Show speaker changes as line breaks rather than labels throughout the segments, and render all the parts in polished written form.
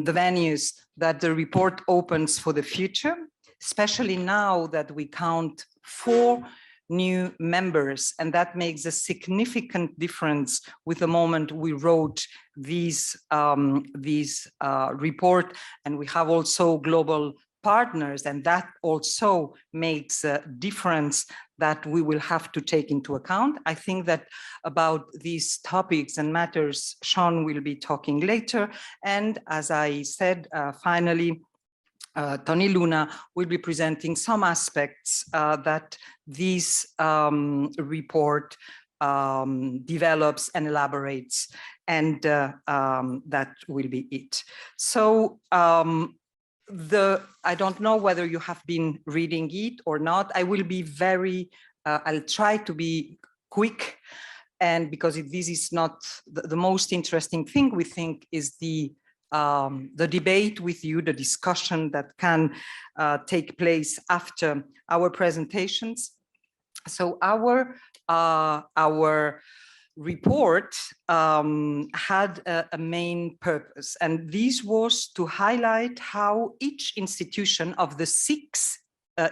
the venues that the report opens for the future, especially now that we count 4 new members, and that makes a significant difference with the moment we wrote these report, and we have also global partners, and that also makes a difference that we will have to take into account. I think that about these topics and matters, Sean will be talking later, and as I said, finally, Tony Luna will be presenting some aspects that this report develops and elaborates, and that will be it. So I don't know whether you have been reading it or not. I will be I'll try to be quick, and because this is not the most interesting thing, we think is the debate with you, the discussion that can take place after our presentations. So our report had a main purpose, and this was to highlight how each institution of the 6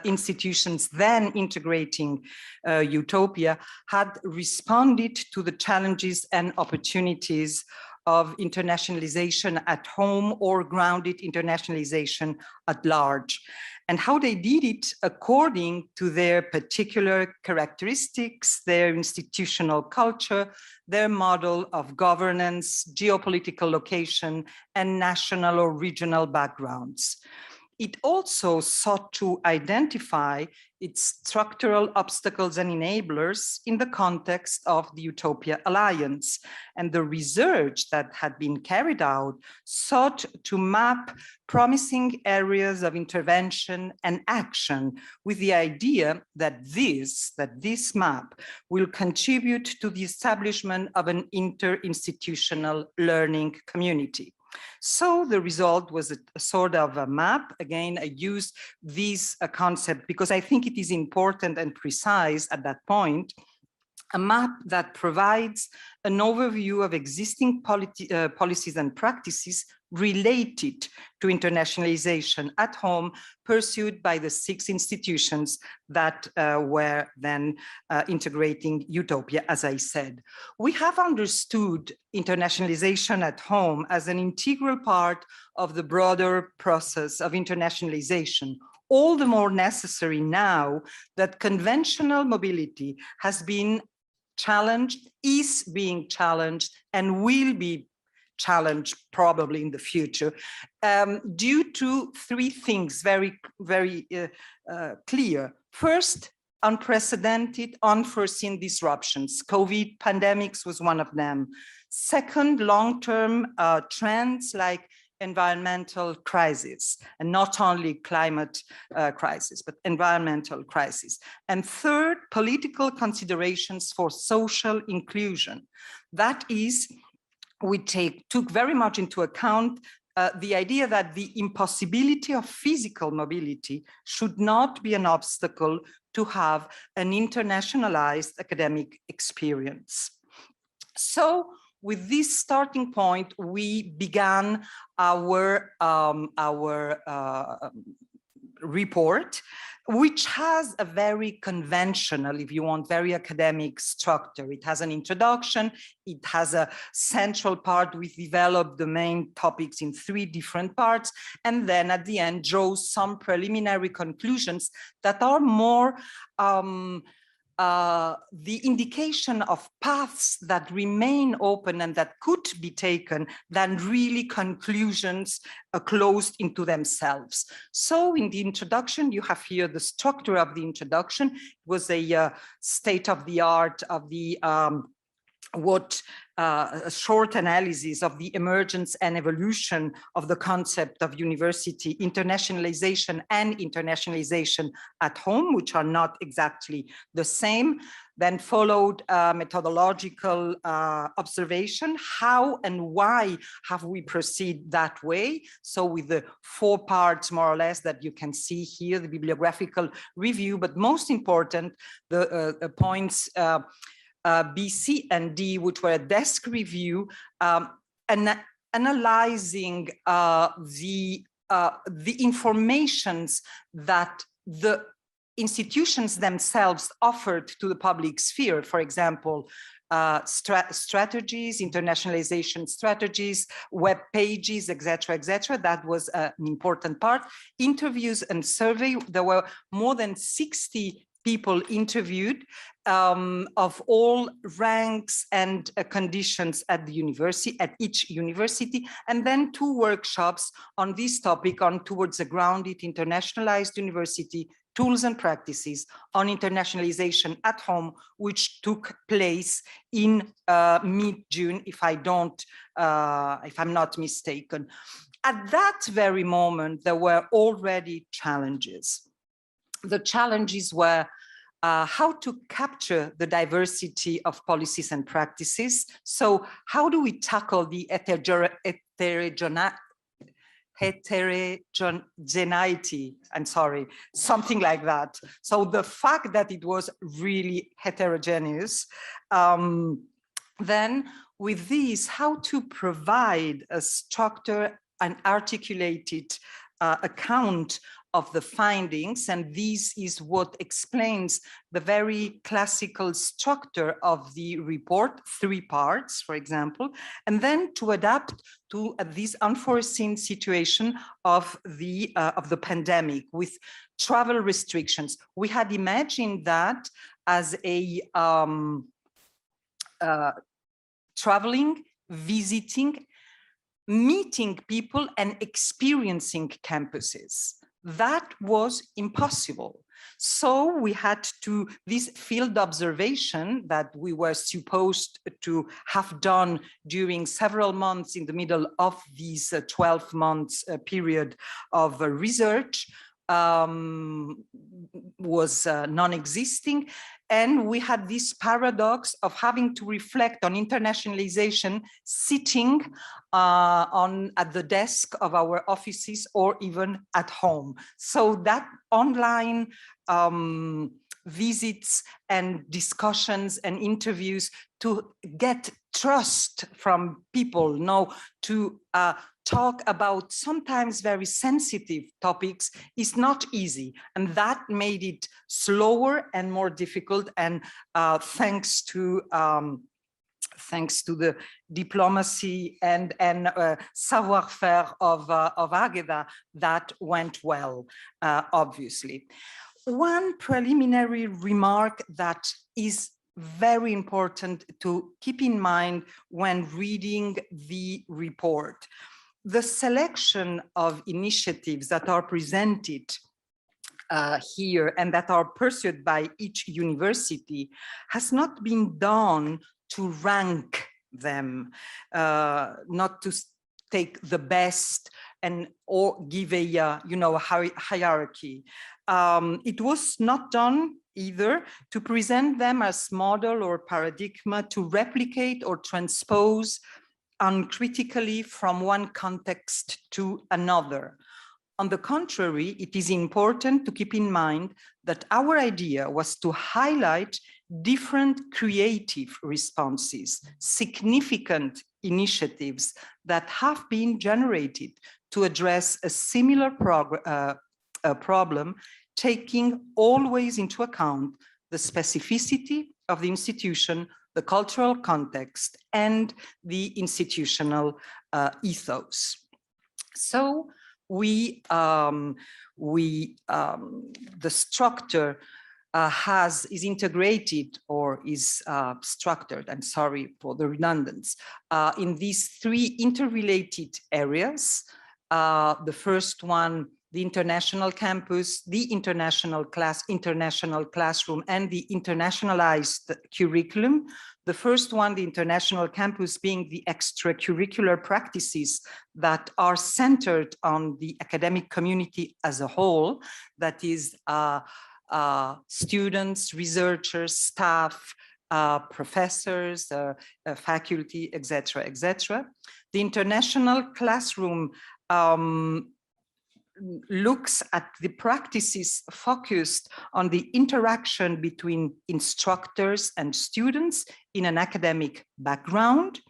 institutions then integrating Utopia had responded to the challenges and opportunities of internationalization at home or grounded internationalization at large, and how they did it according to their particular characteristics, their institutional culture, their model of governance, geopolitical location, and national or regional backgrounds. It also sought to identify its structural obstacles and enablers in the context of the Utopia Alliance. And the research that had been carried out sought to map promising areas of intervention and action with the idea that this map will contribute to the establishment of an interinstitutional learning community. So the result was a sort of a map. Again, I use this concept because I think it is important and precise at that point. A map that provides an overview of existing policies and practices related to internationalization at home pursued by the 6 institutions that were then integrating Utopia, as I said. We have understood internationalization at home as an integral part of the broader process of internationalization, all the more necessary now that conventional mobility has been challenged, is being challenged, and will be challenged probably in the future due to 3 things very clear. First, unprecedented, unforeseen disruptions. COVID pandemics was one of them. Second, long-term trends like environmental crisis, and not only climate crisis, but environmental crisis. And third, political considerations for social inclusion. That is, we took very much into account the idea that the impossibility of physical mobility should not be an obstacle to have an internationalized academic experience. So with this starting point, we began our report, which has a very conventional, if you want, very academic structure. It has an introduction, it has a central part. We developed the main topics in 3 different parts, and then at the end draws some preliminary conclusions that are more the indication of paths that remain open and that could be taken than really conclusions closed into themselves. So in the introduction, you have here the structure of the introduction. It was a state of the art of the a short analysis of the emergence and evolution of the concept of university internationalization and internationalization at home, which are not exactly the same. Then followed methodological observation. How and why have we proceeded that way? So with the 4 parts, more or less, that you can see here, the bibliographical review, but most important, the points B, C, and D, which were a desk review, and analyzing the informations that the institutions themselves offered to the public sphere, for example, strategies, internationalization strategies, web pages, etc., That was an important part. Interviews and survey. There were more than 60 people interviewed of all ranks and conditions at the university, at each university, and then 2 workshops on this topic on Towards a Grounded, Internationalized University, Tools and Practices on Internationalization at Home, which took place in mid-June, if I'm not mistaken. At that very moment, there were already challenges. The challenges were how to capture the diversity of policies and practices. So how do we tackle the heterogeneity, I'm sorry, something like that. So the fact that it was really heterogeneous, then with this, how to provide a structured and articulated account of the findings, and this is what explains the very classical structure of the report, 3 parts, for example, and then to adapt to this unforeseen situation of the pandemic with travel restrictions. We had imagined that as a traveling, visiting, meeting people and experiencing campuses. That was impossible. So we had to, this field observation that we were supposed to have done during several months in the middle of these 12 months period of research was non-existing. And we had this paradox of having to reflect on internationalization sitting at the desk of our offices or even at home. So that online visits and discussions and interviews to get trust from people, to talk about sometimes very sensitive topics is not easy. And that made it slower and more difficult. And thanks to the diplomacy and savoir-faire of Águeda, that went well, obviously. One preliminary remark that is very important to keep in mind when reading the report. The selection of initiatives that are presented here and that are pursued by each university has not been done to rank them, not to take the best or give a hierarchy. It was not done either to present them as model or paradigm to replicate or transpose uncritically from one context to another. On the contrary, it is important to keep in mind that our idea was to highlight different creative responses, significant initiatives that have been generated to address a similar problem, taking always into account the specificity of the institution, the cultural context, and the institutional ethos. So the structure is integrated or is structured, I'm sorry for the redundancy, in these 3 interrelated areas. The first one, the international campus, the international classroom, and the internationalized curriculum. The first one, the international campus, being the extracurricular practices that are centered on the academic community as a whole, that is students, researchers, staff, professors, faculty, etc., etc. The international classroom looks at the practices focused on the interaction between instructors and students in an academic background.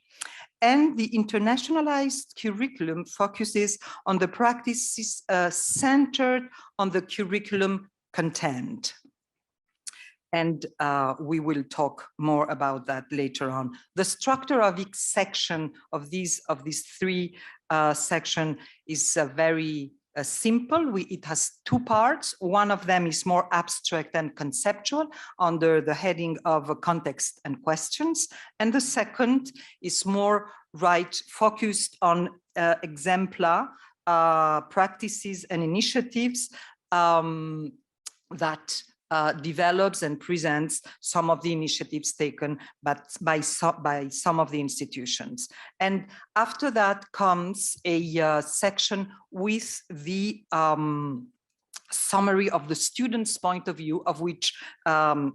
and the internationalized curriculum focuses on the practices centered on the curriculum content. And we will talk more about that later on. The structure of each section of these three sections is very simple. It has two parts. One of them is more abstract and conceptual under the heading of context and questions. And the second is more focused on exemplar practices and initiatives that develops and presents some of the initiatives taken by some of the institutions. And after that comes a section with the summary of the student's point of view, of which Águeda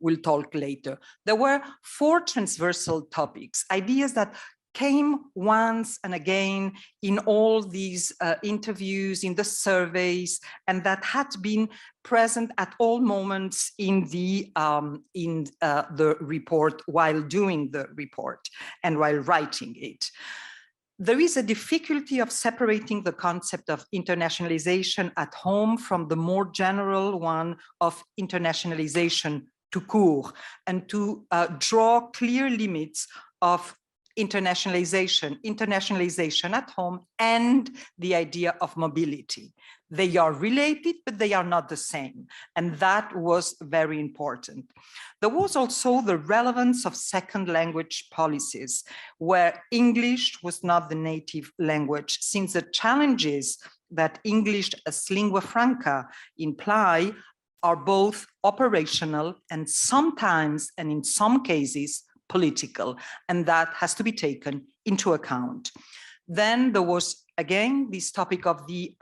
will talk later. There were 4 transversal topics, ideas that came once and again in all these interviews, in the surveys, and that had been present at all moments in the report while doing the report and while writing it. There is a difficulty of separating the concept of internationalization at home from the more general one of internationalization tout court, and to draw clear limits of internationalization at home and the idea of mobility. They are related, but they are not the same. And that was very important. There was also the relevance of second language policies, where English was not the native language, since the challenges that English as lingua franca imply are both operational and sometimes, and in some cases, political, and that has to be taken into account. Then there was, again, this topic of the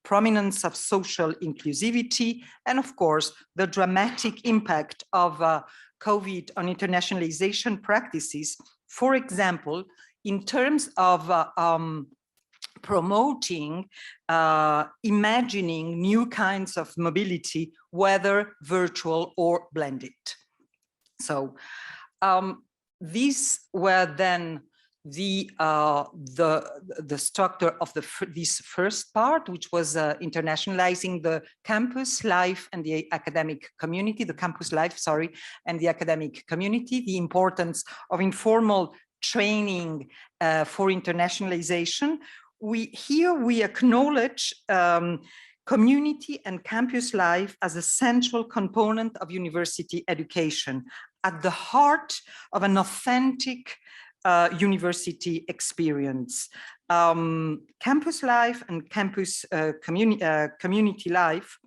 prominence of social inclusivity, and of course, the dramatic impact of COVID on internationalization practices, for example, in terms of promoting, imagining new kinds of mobility, whether virtual or blended. So, these were then the structure of this first part, which was internationalizing the campus life and the academic community, the campus life, sorry, and the academic community, the importance of informal training for internationalization. Here we acknowledge community and campus life as a central component of university education, at the heart of an authentic university experience. Campus life and campus community life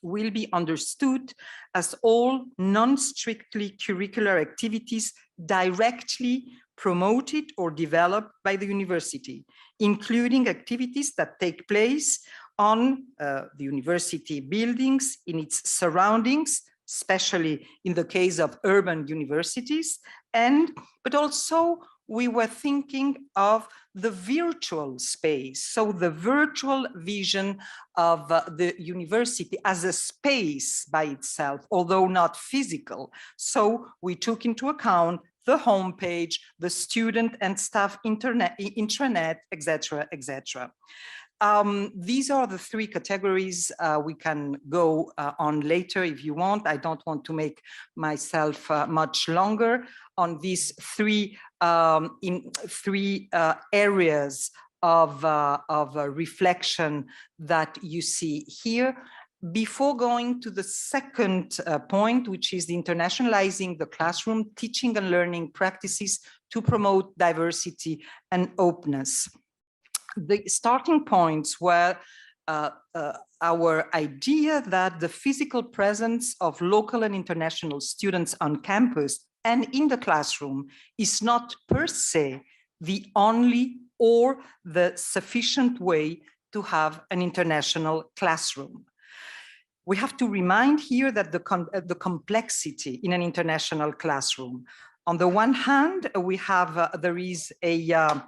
will be understood as all non-strictly curricular activities directly promoted or developed by the university, including activities that take place on the university buildings, in its surroundings, especially in the case of urban universities, but also we were thinking of the virtual space, so the virtual vision of the university as a space by itself, although not physical. So we took into account the homepage, the student and staff intranet, etc., etc. These are the 3 categories. We can go on later if you want. I don't want to make myself much longer on these 3 areas of reflection that you see here. Before going to the second point, which is the internationalizing the classroom, teaching and learning practices to promote diversity and openness. The starting points were our idea that the physical presence of local and international students on campus and in the classroom is not per se the only or the sufficient way to have an international classroom. We have to remind here that the complexity in an international classroom. On the one hand, we have there is a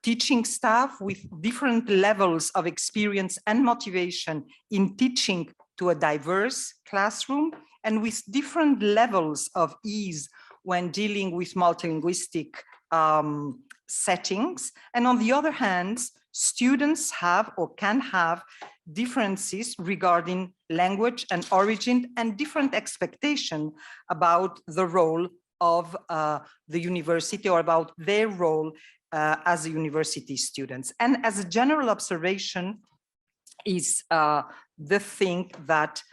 teaching staff with different levels of experience and motivation in teaching to a diverse classroom, and with different levels of ease when dealing with multilinguistic settings. And on the other hand, students have or can have differences regarding language and origin and different expectation about the role of the university or about their role as a university students. And as a general observation is the thing that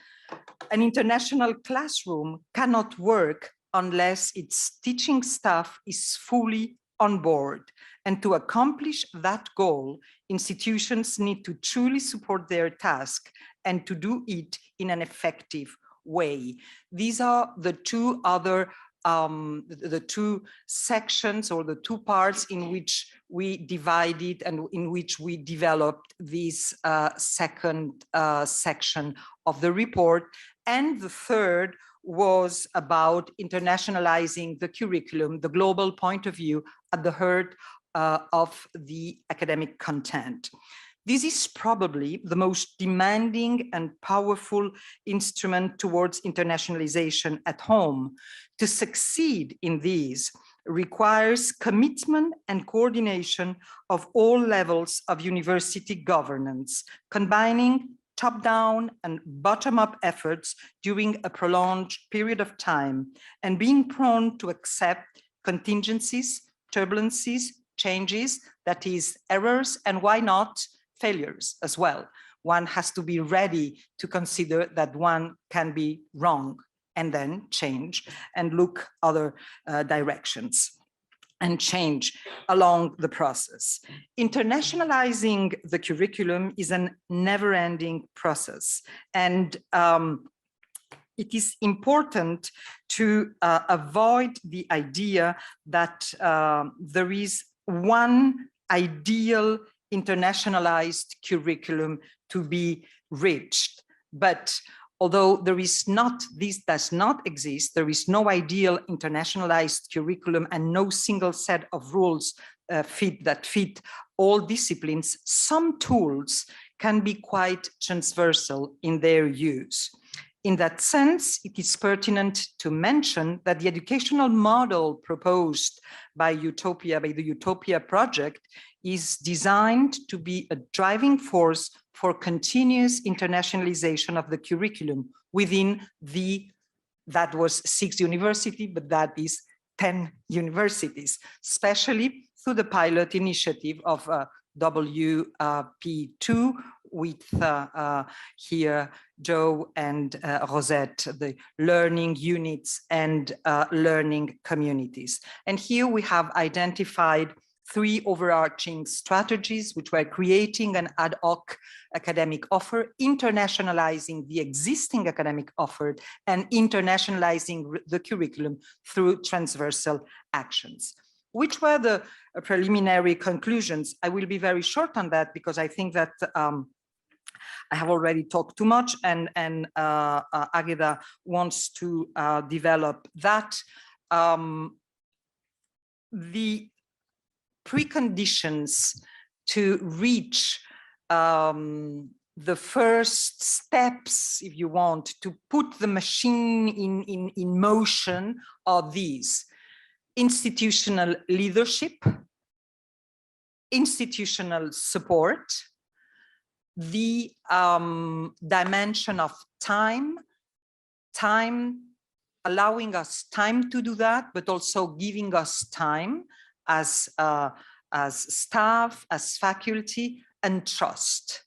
an international classroom cannot work unless its teaching staff is fully on board. And to accomplish that goal, institutions need to truly support their task and to do it in an effective way. These are the two other the two sections or the two parts in which we divided and in which we developed this second section of the report. And the third was about internationalizing the curriculum, the global point of view at the heart of the academic content. This is probably the most demanding and powerful instrument towards internationalization at home. To succeed in these requires commitment and coordination of all levels of university governance, combining top-down and bottom-up efforts during a prolonged period of time, and being prone to accept contingencies, turbulences, changes, that is, errors, and why not, failures as well. One has to be ready to consider that one can be wrong and then change and look other directions and change along the process. Internationalizing the curriculum is a never-ending process, and it is important to avoid the idea that there is one ideal internationalized curriculum to be reached. But although there is not, this does not exist, there is no ideal internationalized curriculum and no single set of rules that fit all disciplines, some tools can be quite transversal in their use. In that sense, it is pertinent to mention that the educational model proposed by EUTOPIA, by the EUTOPIA project, is designed to be a driving force for continuous internationalization of the curriculum within that was 6 universities, but that is 10 universities, especially through the pilot initiative of WP2 with here Joe and Rosette, the learning units and learning communities. And here we have identified 3 overarching strategies, which were creating an ad hoc academic offer, internationalizing the existing academic offer, and internationalizing the curriculum through transversal actions. Which were the preliminary conclusions? I will be very short on that because I think that I have already talked too much, and Águeda wants to develop that. The preconditions to reach the first steps, if you want, to put the machine in motion are these: institutional leadership, institutional support, the dimension of time allowing us time to do that, but also giving us time as staff, as faculty, and trust.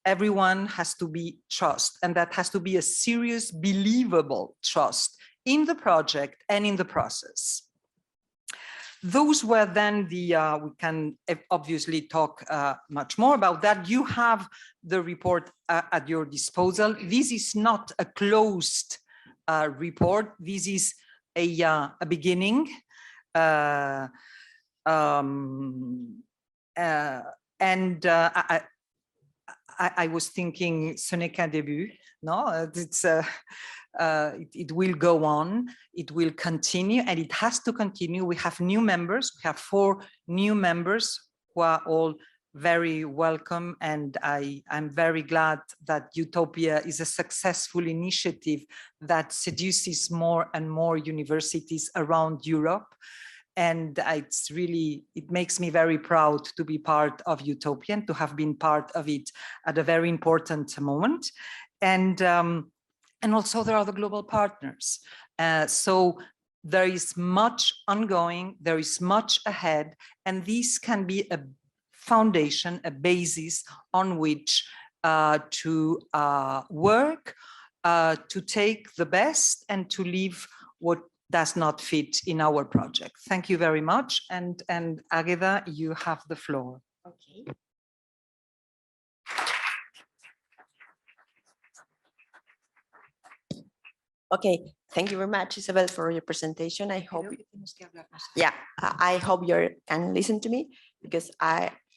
Everyone has to be trust, and that has to be a serious, believable trust in the project and in the process. Those were then the, we can obviously talk much more about that. You have the report at your disposal. This is not a closed report. This is a beginning. I was thinking, ce n'est qu'un début. No, it's it will go on, it will continue, and it has to continue. We have new members. We have 4 new members who are all very welcome, and I'm very glad that Utopia is a successful initiative that seduces more and more universities around Europe. And it makes me very proud to be part of Utopia and to have been part of it at a very important moment. And also there are the global partners. So there is much ongoing, there is much ahead, and this can be a foundation, a basis on which to work, to take the best and to leave what does not fit in our project. Thank you very much. And Águeda, you have the floor.
Okay. Okay, thank you very much, Isabel, for your presentation. I hope, yeah, I hope you can listen to me, because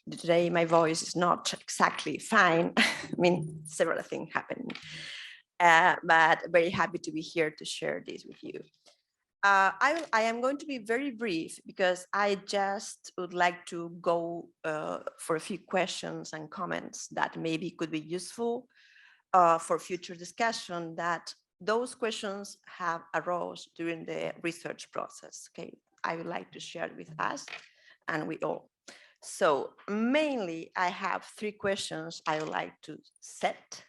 today my voice is not exactly fine. I mean, several things happen, but very happy to be here to share this with you. I am going to be very brief, because I just would like to go for a few questions and comments that maybe could be useful for future discussion, that those questions have arose during the research process. Okay, I would like to share it with us and we all. So mainly I have three questions I would like to set,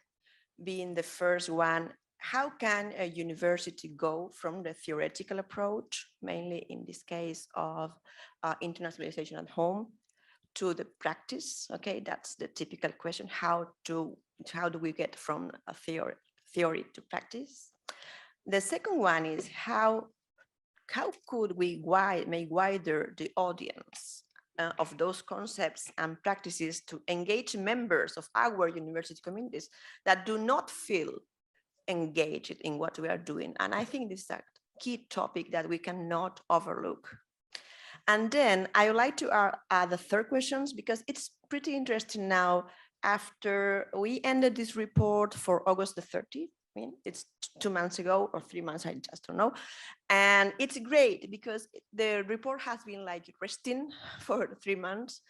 being the first one: how can a university go from the theoretical approach, mainly in this case of internationalization at home, to the practice? Okay, that's the typical question. How do we get from a theory to practice? The second one is how could we make wider the audience of those concepts and practices to engage members of our university communities that do not feel engaged in what we are doing? And I think this is a key topic that we cannot overlook. And then I would like to add the third questions, because it's pretty interesting now after we ended this report for August the 30th. I mean, it's 2 months ago or 3 months, I just don't know. And it's great because the report has been like resting for 3 months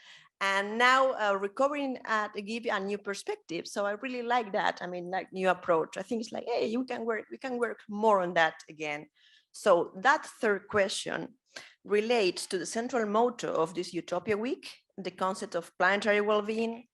and now recovering give a new perspective. So I really like that. I mean, like new approach. I think it's like, hey, we can work more on that again. So that third question relates to the central motto of this Utopia Week, the concept of planetary well-being.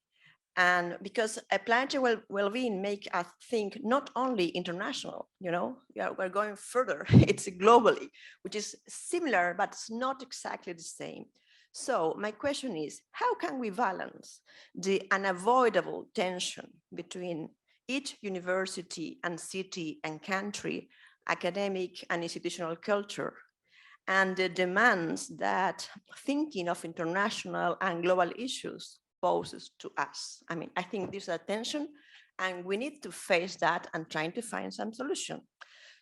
And because a planetary well-being make us think not only international, you know, we're going further, it's globally, which is similar, but it's not exactly the same. So my question is, how can we balance the unavoidable tension between each university and city and country, academic and institutional culture, and the demands that thinking of international and global issues poses to us? I mean, I think there's a tension and we need to face that and trying to find some solution.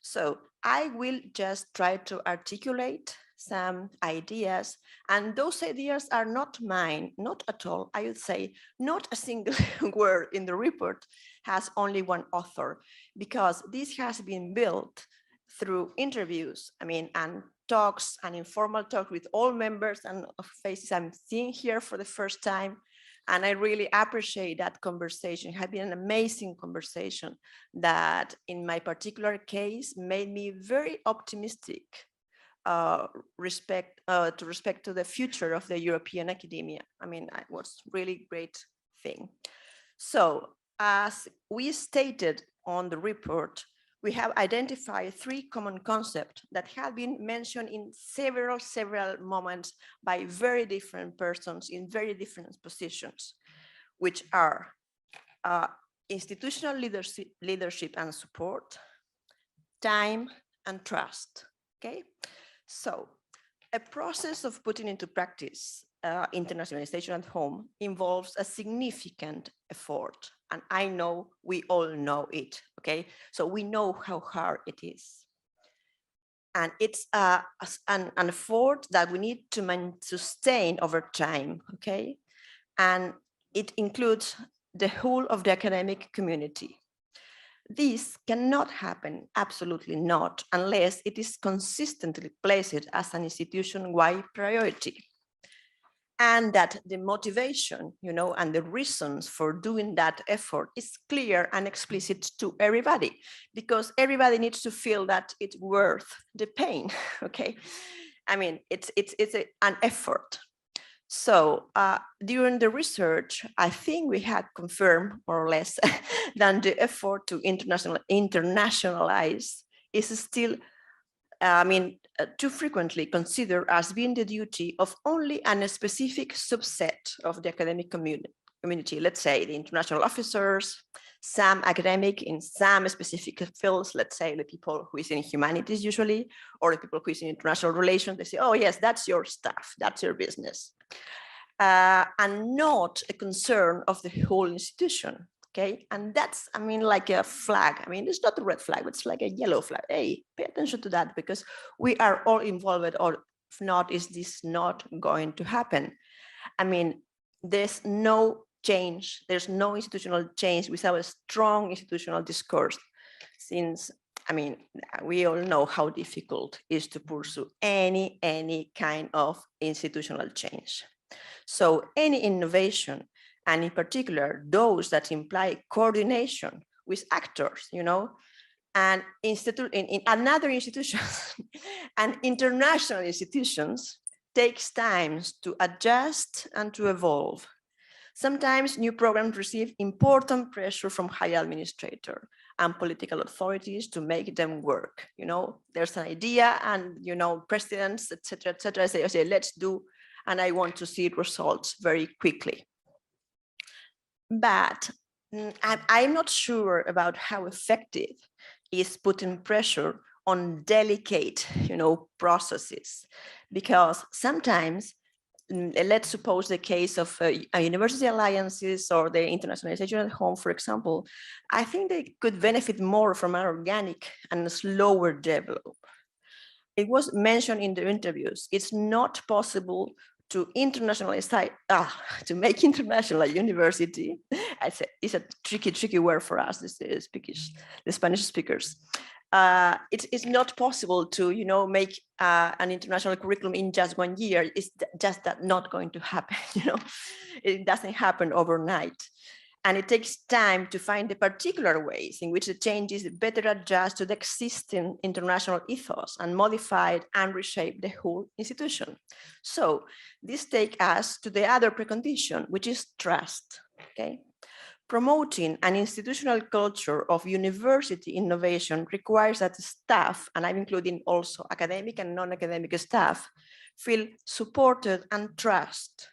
So I will just try to articulate some ideas, and those ideas are not mine, not at all. I would say not a single word in the report has only one author, because this has been built through interviews, I mean, and talks and informal talk with all members and faces I'm seeing here for the first time. And I really appreciate that conversation. It had been an amazing conversation that in my particular case made me very optimistic respect to the future of the European academia. I mean, it was really great thing. So as we stated on the report, we have identified 3 common concepts that have been mentioned in several moments by very different persons in very different positions, which are institutional leadership and support, time, and trust. Okay, so a process of putting into practice internationalization at home involves a significant effort. And I know we all know it, okay? So we know how hard it is. And it's an effort that we need to sustain over time, okay? And it includes the whole of the academic community. This cannot happen, absolutely not, unless it is consistently placed as an institution-wide priority. and that the motivation, and the reasons for doing that effort is clear and explicit to everybody, because everybody needs to feel that it's worth the pain. Okay, I mean, it's an effort. So during the research, I think we had confirmed more or less that the effort to internationalize is still, too frequently considered as being the duty of only a specific subset of the academic community. Let's say the international officers, some academic in some specific fields, let's say the people who is in humanities usually, or the people who is in international relations. They say, oh yes, that's your stuff, that's your business. And not a concern of the whole institution. Okay, and that's, like a flag. It's not a red flag, it's like a yellow flag. Hey, pay attention to that, because we are all involved, or if not, is this not going to happen? There's no change, there's no institutional change without a strong institutional discourse, since we all know how difficult it is to pursue any kind of institutional change. So any innovation, and in particular, those that imply coordination with actors, and in another institutions and international institutions, takes time to adjust and to evolve. Sometimes new programs receive important pressure from higher administrators and political authorities to make them work. There's an idea, and presidents, etc., say, okay, let's do, and I want to see results very quickly. But I'm not sure about how effective is putting pressure on delicate, processes, because sometimes, let's suppose the case of university alliances or the internationalization at home, for example, I think they could benefit more from an organic and slower development. It was mentioned in the interviews, it's not possible to internationalize, to make international a university. It's a tricky word for us, the Spanish speakers. It's not possible to, make an international curriculum in just 1 year. It's just that not going to happen. It doesn't happen overnight. And it takes time to find the particular ways in which the changes better adjust to the existing international ethos and modify and reshape the whole institution. So this takes us to the other precondition, which is trust. Okay? Promoting an institutional culture of university innovation requires that staff, and I'm including also academic and non-academic staff, feel supported and trusted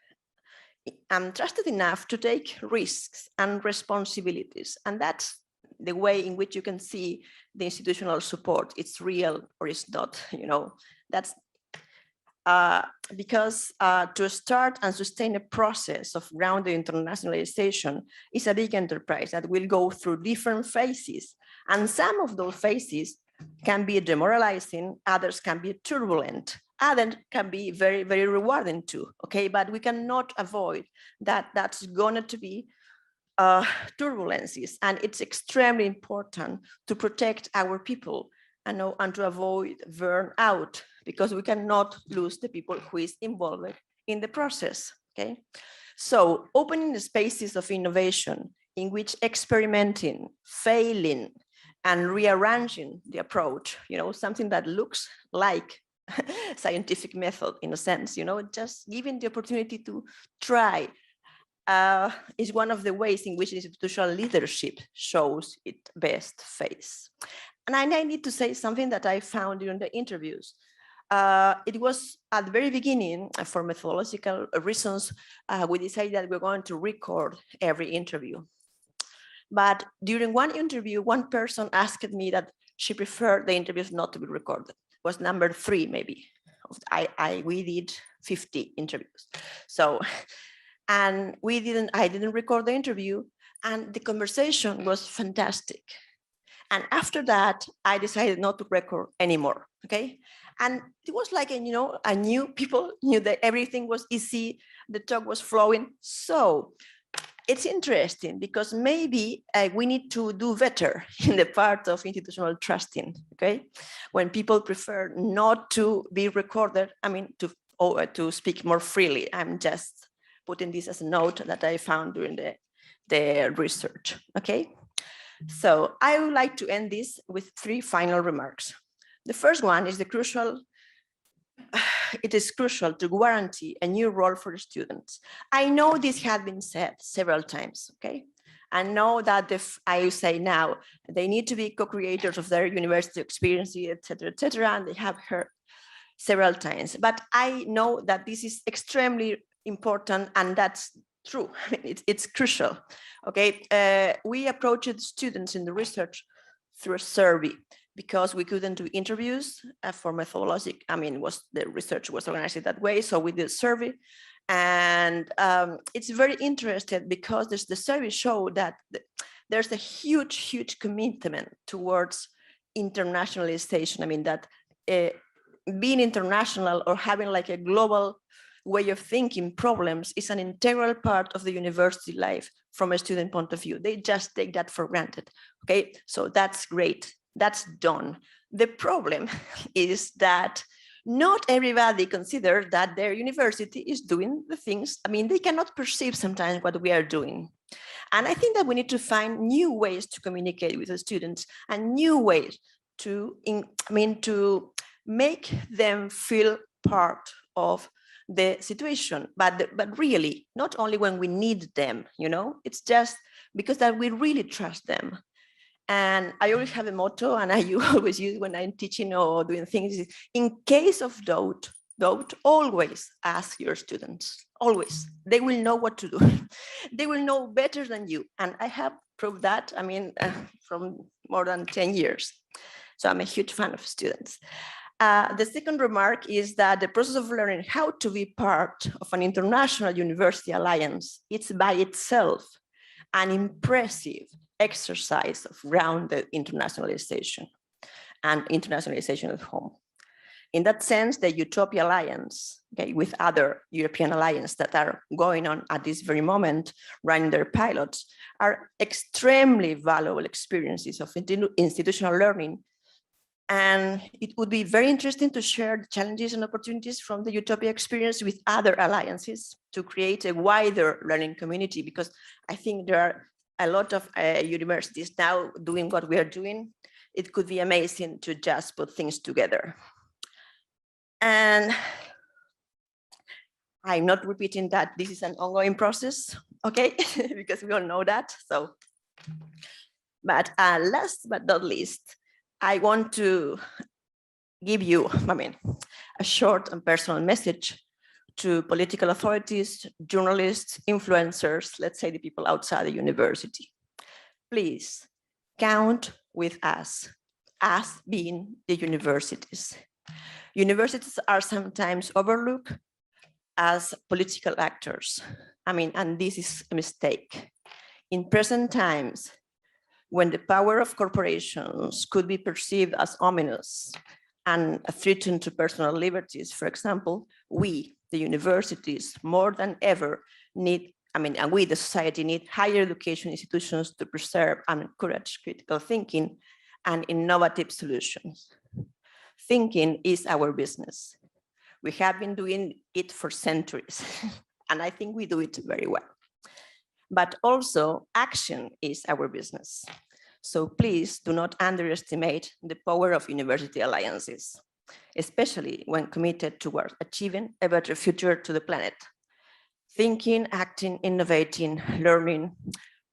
enough to take risks and responsibilities. And that's the way in which you can see the institutional support. It's real or it's not, that's because to start and sustain a process of grounded internationalization is a big enterprise that will go through different phases. And some of those phases can be demoralizing, others can be turbulent, others can be very, very rewarding too, okay? But we cannot avoid that that's going to be turbulences, and it's extremely important to protect our people and to avoid burnout, because we cannot lose the people who is involved in the process, okay? So opening the spaces of innovation in which experimenting, failing, and rearranging the approach, something that looks like scientific method in a sense, just giving the opportunity to try is one of the ways in which institutional leadership shows its best face. And I need to say something that I found during the interviews. It was at the very beginning, for methodological reasons, we decided that we're going to record every interview. But during one interview, one person asked me that she preferred the interviews not to be recorded. It was number 3, maybe. We did 50 interviews. So, and I didn't record the interview, and the conversation was fantastic. And after that, I decided not to record anymore, okay? And it was like, I knew people knew that everything was easy, the talk was flowing. So it's interesting because maybe we need to do better in the part of institutional trusting, okay? When people prefer not to be recorded, to to speak more freely. I'm just putting this as a note that I found during the research, okay? So I would like to end this with 3 final remarks. The first one is it is crucial to guarantee a new role for students. I know this has been said several times, okay? I know that if I say now, they need to be co-creators of their university experience, et cetera, and they have heard several times, but I know that this is extremely important, and that's true. I mean, it's crucial, okay? We approached students in the research through a survey, because we couldn't do interviews for methodologic. I mean, the research was organized that way, so we did a survey. And it's very interesting because the survey showed that there's a huge commitment towards internationalization. I mean, that being international or having like a global way of thinking problems is an integral part of the university life from a student point of view. They just take that for granted, okay? So that's great, that's done. The problem is that not everybody considers that their university is doing the things. I mean, they cannot perceive sometimes what we are doing. And I think that we need to find new ways to communicate with the students and new ways to make them feel part of the situation, but really not only when we need them, you know, it's just because that we really trust them. And I always have a motto, and I always use when I'm teaching or doing things, in case of doubt, always ask your students, always. They will know what to do. They will know better than you. And I have proved that, I mean, from more than 10 years. So I'm a huge fan of students. The second remark is that the process of learning how to be part of an international university alliance, it's by itself an impressive exercise of grounded internationalization and internationalization at home. In that sense, the EUTOPIA Alliance, okay, with other European alliances that are going on at this very moment, running their pilots, are extremely valuable experiences of institutional learning. And it would be very interesting to share the challenges and opportunities from the EUTOPIA experience with other alliances to create a wider learning community, because I think there are a lot of universities now doing what we are doing. It could be amazing to just put things together. And I'm not repeating that this is an ongoing process, okay, because we all know that. So, but last but not least, I want to give you, a short and personal message to political authorities, journalists, influencers, let's say the people outside the university. Please count with us as being the universities. Universities are sometimes overlooked as political actors. And this is a mistake. In present times, when the power of corporations could be perceived as ominous and a threat to personal liberties, for example, we, the universities, more than ever need, and we, the society, need higher education institutions to preserve and encourage critical thinking and innovative solutions. Thinking is our business. We have been doing it for centuries, and I think we do it very well. But also, action is our business. So please do not underestimate the power of university alliances, especially when committed towards achieving a better future to the planet. Thinking, acting, innovating, learning,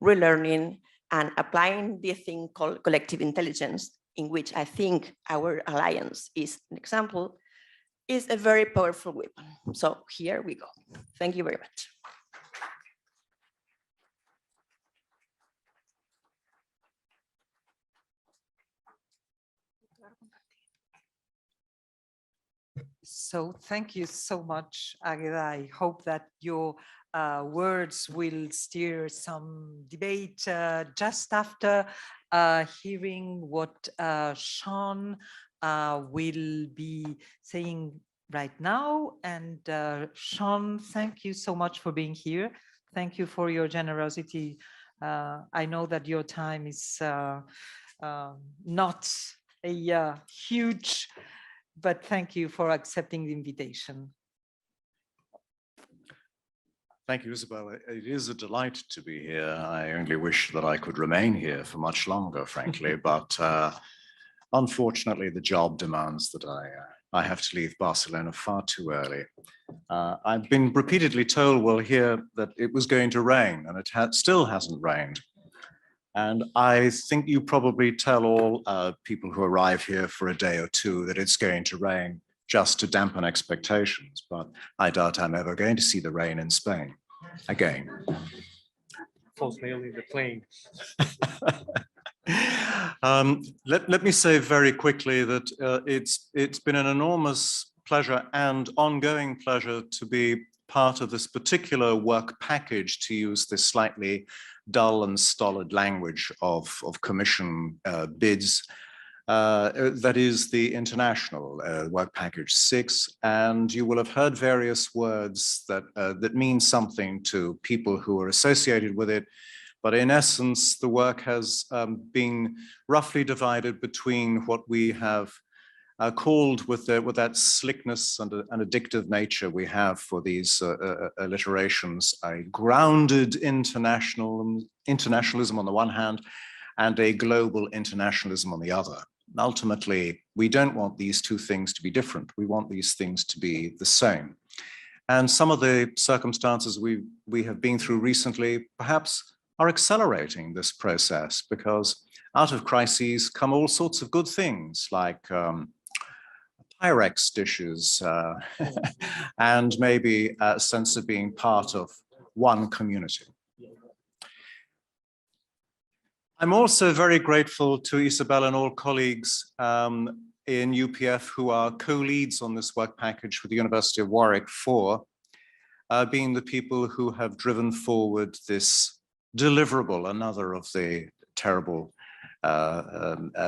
relearning, and applying the thing called collective intelligence, in which I think our alliance is an example, is a very powerful weapon. So here we go. Thank you very much.
So thank you so much, Águeda. I hope that your words will steer some debate just after hearing what Sean will be saying right now. And Sean, thank you so much for being here. Thank you for your generosity. I know that your time is not a huge, but thank you for accepting the invitation.
Thank you, Isabel. It is a delight to be here. I only wish that I could remain here for much longer, frankly, but unfortunately, the job demands that I have to leave Barcelona far too early. I've been repeatedly told, well, here that it was going to rain, and it still hasn't rained. And I think you probably tell all people who arrive here for a day or two that it's going to rain just to dampen expectations, but I doubt I'm ever going to see the rain in Spain again.
False mail in the plane.
Let me say very quickly that it's been an enormous pleasure and ongoing pleasure to be part of this particular work package, to use this slightly dull and stolid language of commission bids. That is the International Work Package 6, and you will have heard various words that mean something to people who are associated with it. But in essence, the work has been roughly divided between what we have called, with that slickness and addictive nature we have for these alliterations, a grounded internationalism on the one hand, and a global internationalism on the other. Ultimately, we don't want these two things to be different. We want these things to be the same. And some of the circumstances we have been through recently perhaps are accelerating this process, because out of crises come all sorts of good things, like Pyrex dishes and maybe a sense of being part of one community. I'm also very grateful to Isabel and all colleagues in UPF who are co-leads on this work package with the University of Warwick for being the people who have driven forward this deliverable, another of the terrible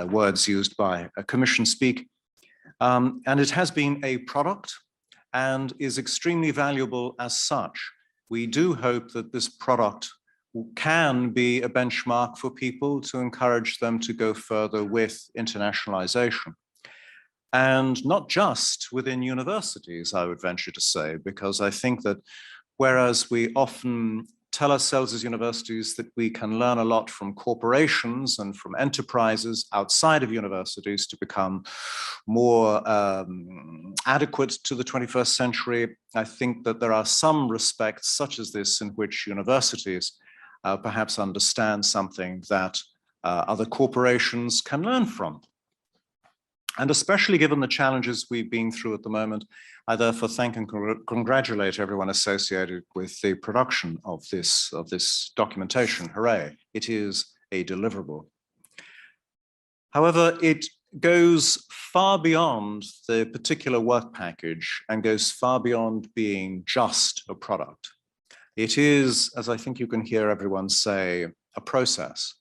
words used by a commission speak. And it has been a product and is extremely valuable as such. We do hope that this product can be a benchmark for people to encourage them to go further with internationalization. And not just within universities, I would venture to say, because I think that whereas we often tell ourselves as universities that we can learn a lot from corporations and from enterprises outside of universities to become more adequate to the 21st century, I think that there are some respects such as this in which universities perhaps understand something that other corporations can learn from. And especially given the challenges we've been through at the moment, I therefore thank and congratulate everyone associated with the production of this documentation. Hooray, it is a deliverable. However, it goes far beyond the particular work package and goes far beyond being just a product. It is, as I think you can hear everyone say, a process.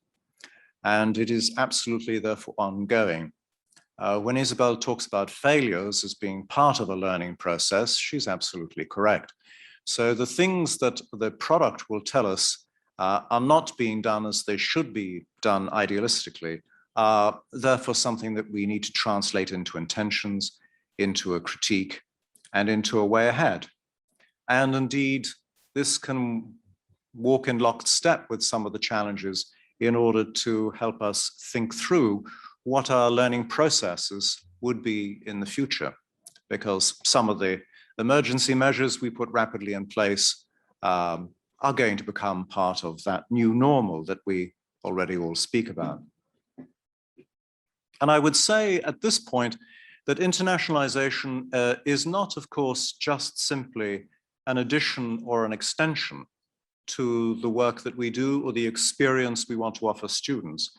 And it is absolutely therefore ongoing. When Isabel talks about failures as being part of a learning process, she's absolutely correct. So the things that the product will tell us are not being done as they should be done idealistically, are therefore something that we need to translate into intentions, into a critique, and into a way ahead. And indeed, this can walk in lockstep with some of the challenges in order to help us think through what our learning processes would be in the future, because some of the emergency measures we put rapidly in place are going to become part of that new normal that we already all speak about. And I would say at this point that internationalization is not, of course, just simply an addition or an extension to the work that we do or the experience we want to offer students.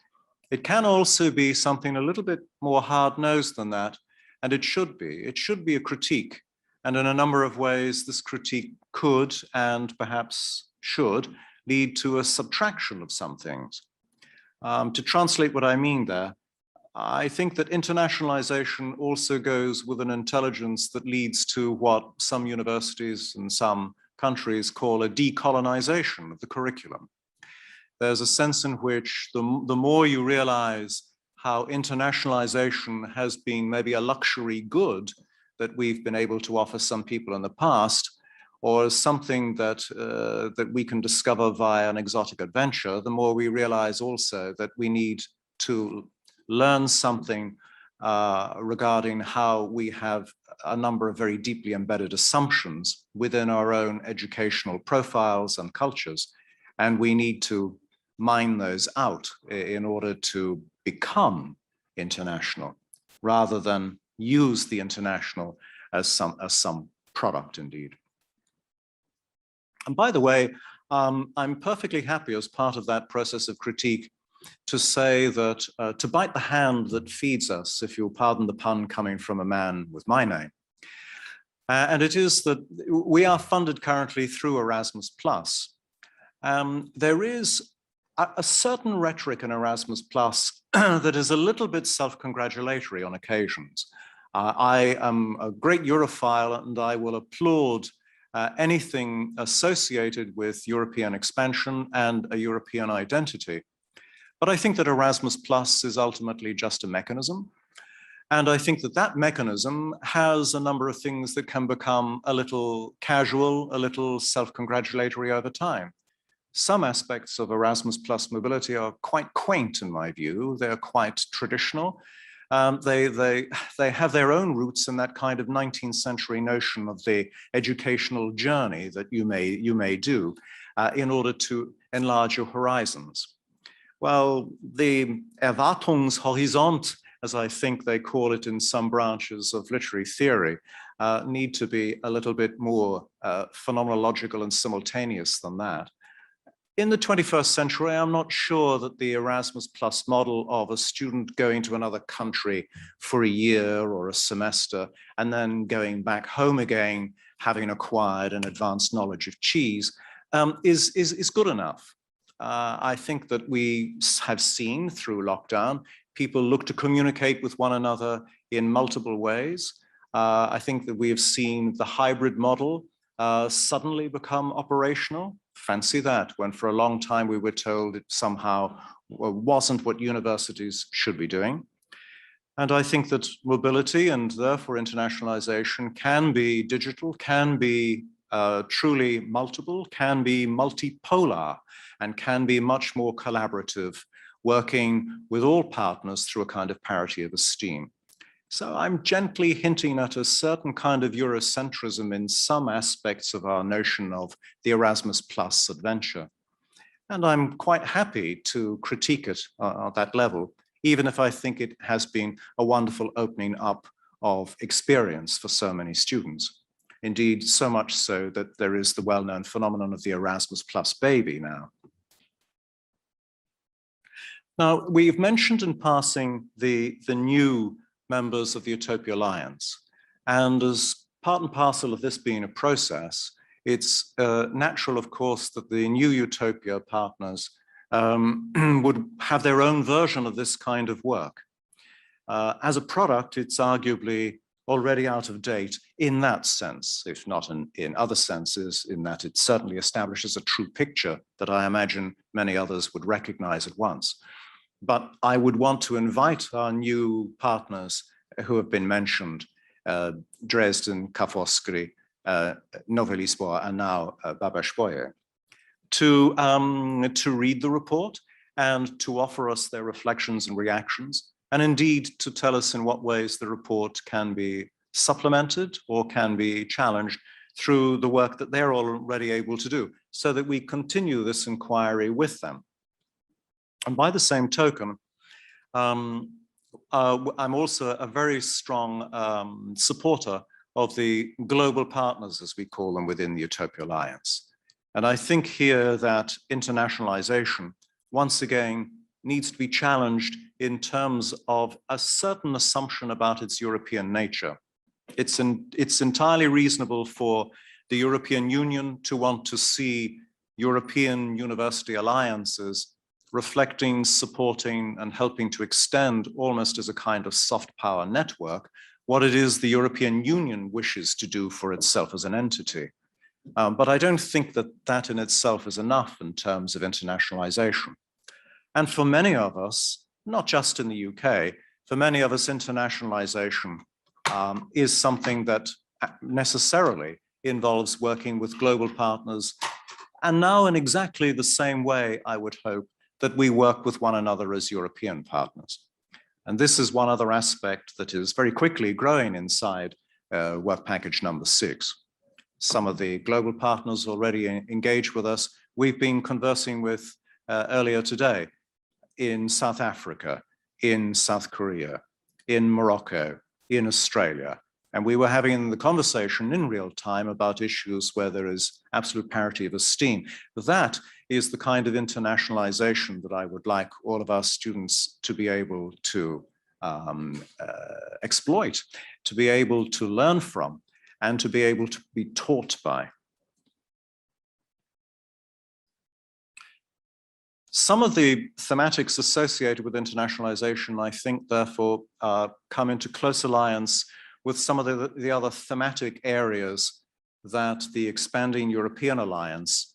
It can also be something a little bit more hard-nosed than that, and it should be. It should be a critique. And in a number of ways, this critique could and perhaps should lead to a subtraction of some things. To translate what I mean there, I think that internationalization also goes with an intelligence that leads to what some universities and some countries call a decolonization of the curriculum. There's a sense in which the more you realize how internationalization has been maybe a luxury good that we've been able to offer some people in the past, or as something that, that we can discover via an exotic adventure, the more we realize also that we need to learn something regarding how we have a number of very deeply embedded assumptions within our own educational profiles and cultures. And we need to mine those out in order to become international, rather than use the international as some product indeed. And by the way, I'm perfectly happy as part of that process of critique to say that to bite the hand that feeds us, if you'll pardon the pun coming from a man with my name, and it is that we are funded currently through Erasmus+. There is a certain rhetoric in Erasmus+ that is a little bit self-congratulatory on occasions. I am a great Europhile, and I will applaud anything associated with European expansion and a European identity. But I think that Erasmus+ is ultimately just a mechanism. And I think that that mechanism has a number of things that can become a little casual, a little self-congratulatory over time. Some aspects of Erasmus+ mobility are quite quaint in my view. They're quite traditional. They have their own roots in that kind of 19th century notion of the educational journey that you may do in order to enlarge your horizons. Well, the Erwartungshorizont, as I think they call it in some branches of literary theory, need to be a little bit more phenomenological and simultaneous than that. In the 21st century, I'm not sure that the Erasmus+ model of a student going to another country for a year or a semester and then going back home again, having acquired an advanced knowledge of cheese, is good enough. I think that we have seen through lockdown, people look to communicate with one another in multiple ways. I think that we have seen the hybrid model suddenly become operational. Fancy that, when for a long time we were told it somehow wasn't what universities should be doing. And I think that mobility and therefore internationalization can be digital, can be truly multiple, can be multipolar, and can be much more collaborative, working with all partners through a kind of parity of esteem. So I'm gently hinting at a certain kind of Eurocentrism in some aspects of our notion of the Erasmus+ adventure. And I'm quite happy to critique it at that level, even if I think it has been a wonderful opening up of experience for so many students. Indeed, so much so that there is the well-known phenomenon of the Erasmus+ baby now. Now, we've mentioned in passing the new members of the EUTOPIA Alliance. And as part and parcel of this being a process, it's natural, of course, that the new EUTOPIA partners would have their own version of this kind of work. As a product, it's arguably already out of date in that sense, if not in other senses, in that it certainly establishes a true picture that I imagine many others would recognize at once. But I would want to invite our new partners who have been mentioned, Dresden, Kafostri, Nowy Lisboa, and now Babaszboje, to read the report and to offer us their reflections and reactions, and indeed to tell us in what ways the report can be supplemented or can be challenged through the work that they're already able to do, so that we continue this inquiry with them. And by the same token, I'm also a very strong supporter of the global partners, as we call them, within the EUTOPIA Alliance. And I think here that internationalization, once again, needs to be challenged in terms of a certain assumption about its European nature. It's entirely reasonable for the European Union to want to see European university alliances reflecting, supporting, and helping to extend, almost as a kind of soft power network, what it is the European Union wishes to do for itself as an entity. But I don't think that that in itself is enough in terms of internationalization. And for many of us, not just in the UK, for many of us, internationalization is something that necessarily involves working with global partners. And now in exactly the same way, I would hope, that we work with one another as European partners. And this is one other aspect that is very quickly growing inside work package number 6. Some of the global partners already engage with us. We've been conversing with earlier today in South Africa, in South Korea, in Morocco, in Australia. And we were having the conversation in real time about issues where there is absolute parity of esteem. That is the kind of internationalization that I would like all of our students to be able to exploit, to be able to learn from, and to be able to be taught by. Some of the thematics associated with internationalization, I think, therefore, come into close alliance with some of the other thematic areas that the expanding European alliance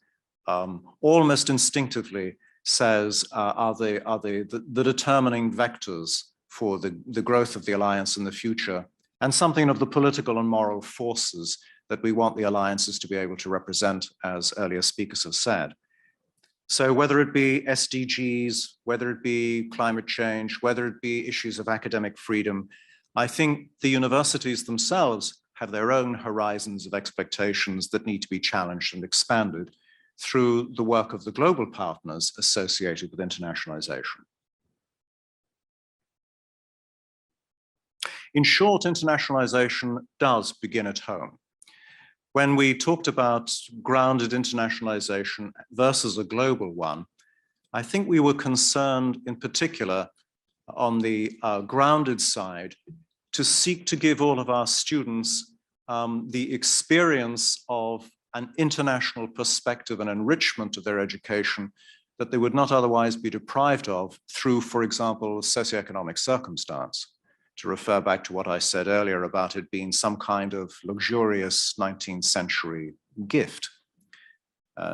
almost instinctively says are the determining vectors for the growth of the alliance in the future, and something of the political and moral forces that we want the alliances to be able to represent, as earlier speakers have said. So whether it be SDGs, whether it be climate change, whether it be issues of academic freedom, I think the universities themselves have their own horizons of expectations that need to be challenged and expanded through the work of the global partners associated with internationalization. In short, internationalization does begin at home. When we talked about grounded internationalization versus a global one, I think we were concerned in particular on the grounded side to seek to give all of our students the experience of an international perspective and enrichment of their education that they would not otherwise be deprived of through, for example, socioeconomic circumstance. To refer back to what I said earlier about it being some kind of luxurious 19th century gift.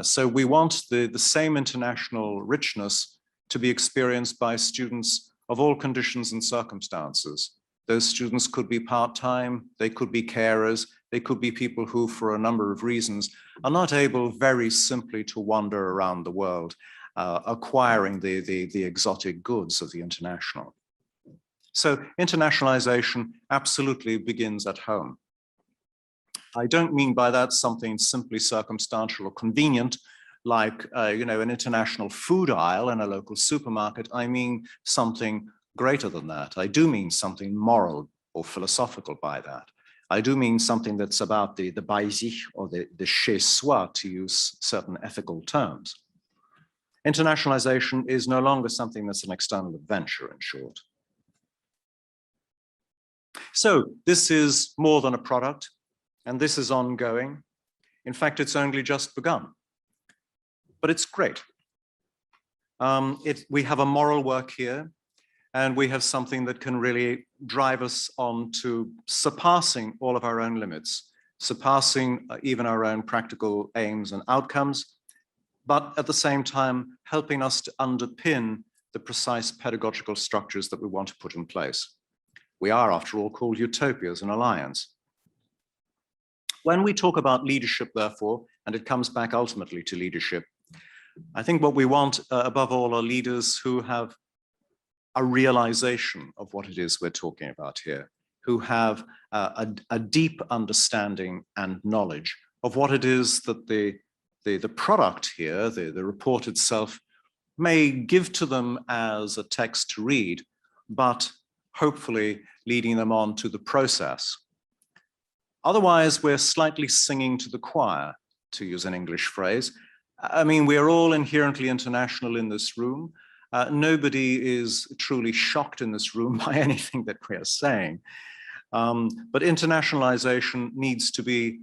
So we want the same international richness to be experienced by students of all conditions and circumstances. Those students could be part-time, they could be carers, they could be people who, for a number of reasons, are not able very simply to wander around the world, acquiring the exotic goods of the international. So internationalization absolutely begins at home. I don't mean by that something simply circumstantial or convenient, like an international food aisle in a local supermarket. I mean something greater than that. I do mean something moral or philosophical by that. I do mean something that's about the bei sich or the chez soi, to use certain ethical terms. Internationalization is no longer something that's an external adventure, in short. So this is more than a product, and this is ongoing. In fact, it's only just begun, but it's great. We have a moral work here, and we have something that can really drive us on to surpassing all of our own limits, surpassing even our own practical aims and outcomes, but at the same time, helping us to underpin the precise pedagogical structures that we want to put in place. We are, after all, called Utopia as an alliance. When we talk about leadership, therefore, and it comes back ultimately to leadership, I think what we want above all are leaders who have a realization of what it is we're talking about here, who have a deep understanding and knowledge of what it is that the product here, the report itself, may give to them as a text to read, but hopefully leading them on to the process. Otherwise, we're slightly singing to the choir, to use an English phrase. I mean, we're all inherently international in this room. Nobody is truly shocked in this room by anything that we are saying. But internationalization needs to be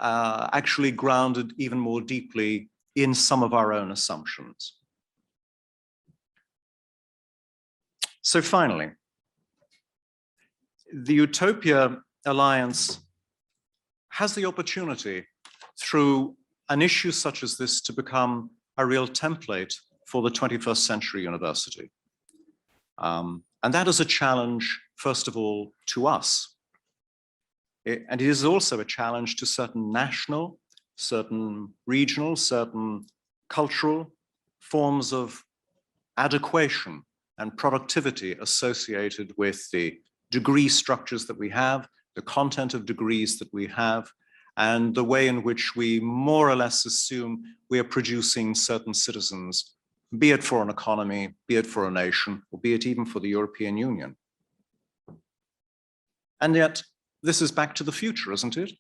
actually grounded even more deeply in some of our own assumptions. So finally, the Utopia Alliance has the opportunity through an issue such as this to become a real template for the 21st century university. And that is a challenge, first of all, to us. And it is also a challenge to certain national, certain regional, certain cultural forms of adequation and productivity associated with the degree structures that we have, the content of degrees that we have, and the way in which we more or less assume we are producing certain citizens, be it for an economy, be it for a nation, or be it even for the European Union. And yet, this is back to the future, isn't it?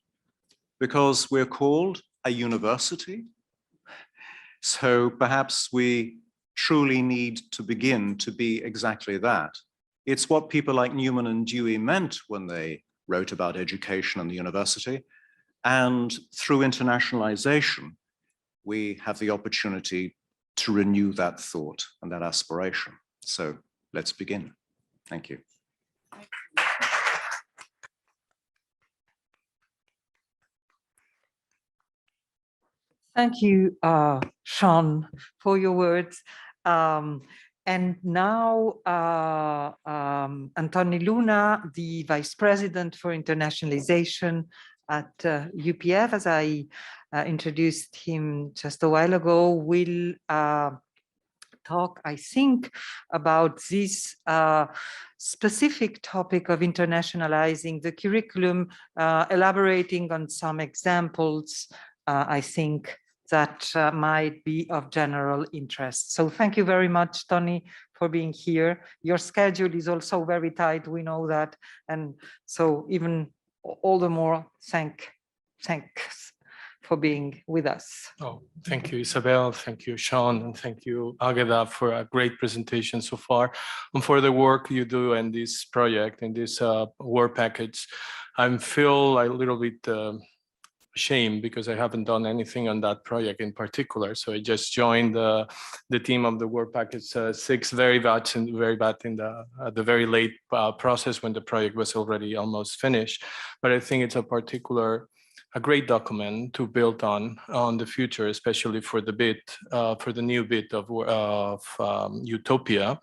Because we're called a university. So perhaps we truly need to begin to be exactly that. It's what people like Newman and Dewey meant when they wrote about education and the university. And through internationalization, we have the opportunity to renew that thought and that aspiration. So let's begin. Thank you.
Thank you, Sean, for your words. And now, Antoni Luna, the Vice President for Internationalization at UPF, as I introduced him just a while ago, will talk, I think, about this specific topic of internationalizing the curriculum, elaborating on some examples, I think, that might be of general interest. So thank you very much, Tony, for being here. Your schedule is also very tight, we know that. And so even all the more thanks for being with us.
Oh, thank you, Isabel. Thank you, Sean, and thank you, Águeda, for a great presentation so far, and for the work you do in this project, in this work package. I feel a little bit shame because I haven't done anything on that project in particular. So I just joined the team of the work package 6 very bad in the very late process when the project was already almost finished. But I think it's a great document to build on the future, especially for the new bit of Utopia.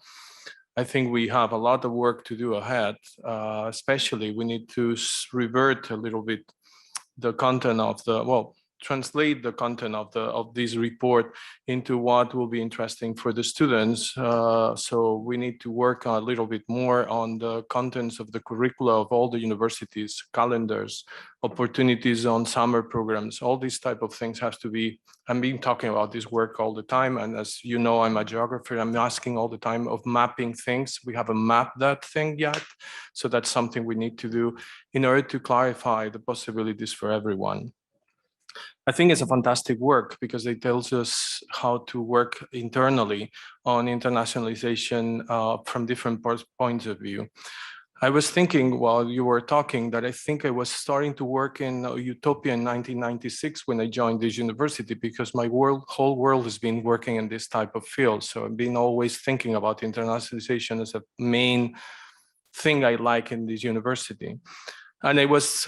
I think we have a lot of work to do ahead. Especially we need to revert a little bit the content of translate the content of this report into what will be interesting for the students. So we need to work a little bit more on the contents of the curricula of all the universities, calendars, opportunities on summer programs. All these type of things has to be. I've been talking about this work all the time, and as you know, I'm a geographer. I'm asking all the time of mapping things. We haven't mapped that thing yet, so that's something we need to do in order to clarify the possibilities for everyone. I think it's a fantastic work because it tells us how to work internally on internationalization from different points of view. I was thinking while you were talking that I think I was starting to work in Utopia in 1996 when I joined this university, because my whole world has been working in this type of field. So I've been always thinking about internationalization as a main thing I like in this university. And I was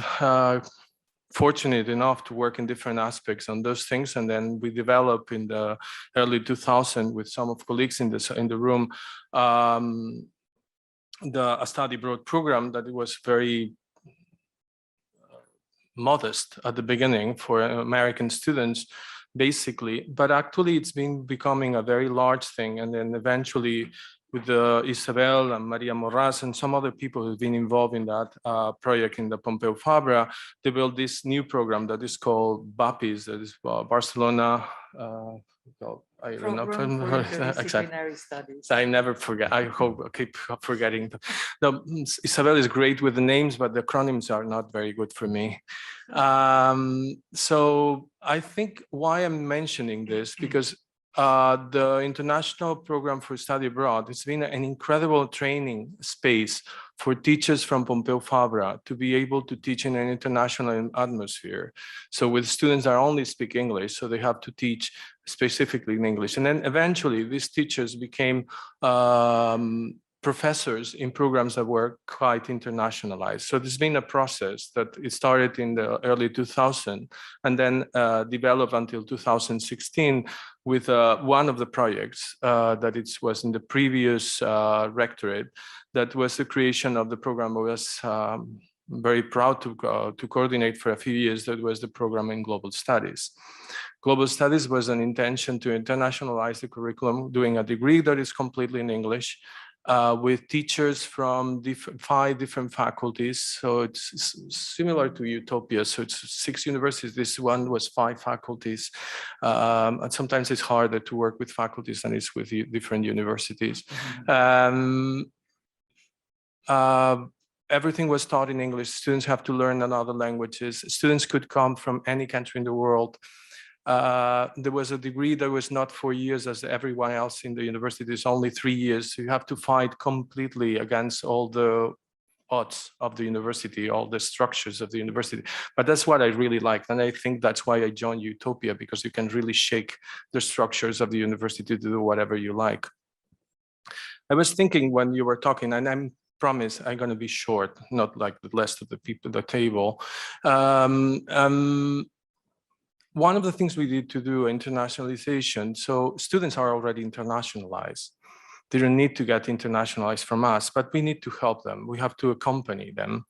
fortunate enough to work in different aspects on those things, and then we developed in the early 2000s with some of colleagues in the room a study abroad program that it was very modest at the beginning for American students, basically, but actually it's been becoming a very large thing, and then eventually with Isabel and Maria Morras and some other people who've been involved in that project in the Pompeu Fabra, they built this new program that is called BAPIS, that is Barcelona. I don't know exactly. Studies. I never forget. I hope I keep forgetting. Isabel is great with the names, but the acronyms are not very good for me. So I think why I'm mentioning this, because the International Program for Study Abroad, it's been an incredible training space for teachers from Pompeu Fabra to be able to teach in an international atmosphere. So with students that only speak English, so they have to teach specifically in English. And then eventually these teachers became professors in programs that were quite internationalized. So there's been a process that it started in the early 2000s and then developed until 2016 with one of the projects that it was in the previous rectorate, that was the creation of the program was very proud to coordinate for a few years. That was the program in Global Studies. Global Studies was an intention to internationalize the curriculum, doing a degree that is completely in English, with teachers from 5 different faculties. So it's similar to EUTOPIA. So it's 6 universities. This one was 5 faculties. And sometimes it's harder to work with faculties than it's with different universities. Everything was taught in English. Students have to learn other languages. Students could come from any country in the world. There was a degree that was not 4 years as everyone else in the university. It's only 3 years. So you have to fight completely against all the odds of the university, all the structures of the university. But that's what I really liked. And I think that's why I joined EUTOPIA, because you can really shake the structures of the university to do whatever you like. I was thinking when you were talking, and I promise I'm going to be short, not like the rest of the people at the table. One of the things we did to do internationalization, so students are already internationalized. They don't need to get internationalized from us, but we need to help them. We have to accompany them.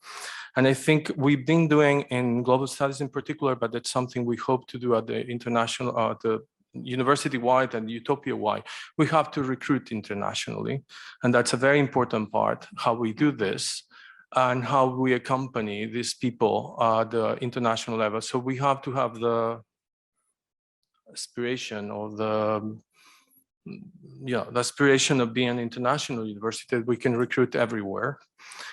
And I think we've been doing in global studies in particular, but that's something we hope to do at the international, the university-wide and EUTOPIA-wide. We have to recruit internationally. And that's a very important part, how we do this and how we accompany these people at the international level. So we have to have the aspiration or the aspiration of being an international university that we can recruit everywhere,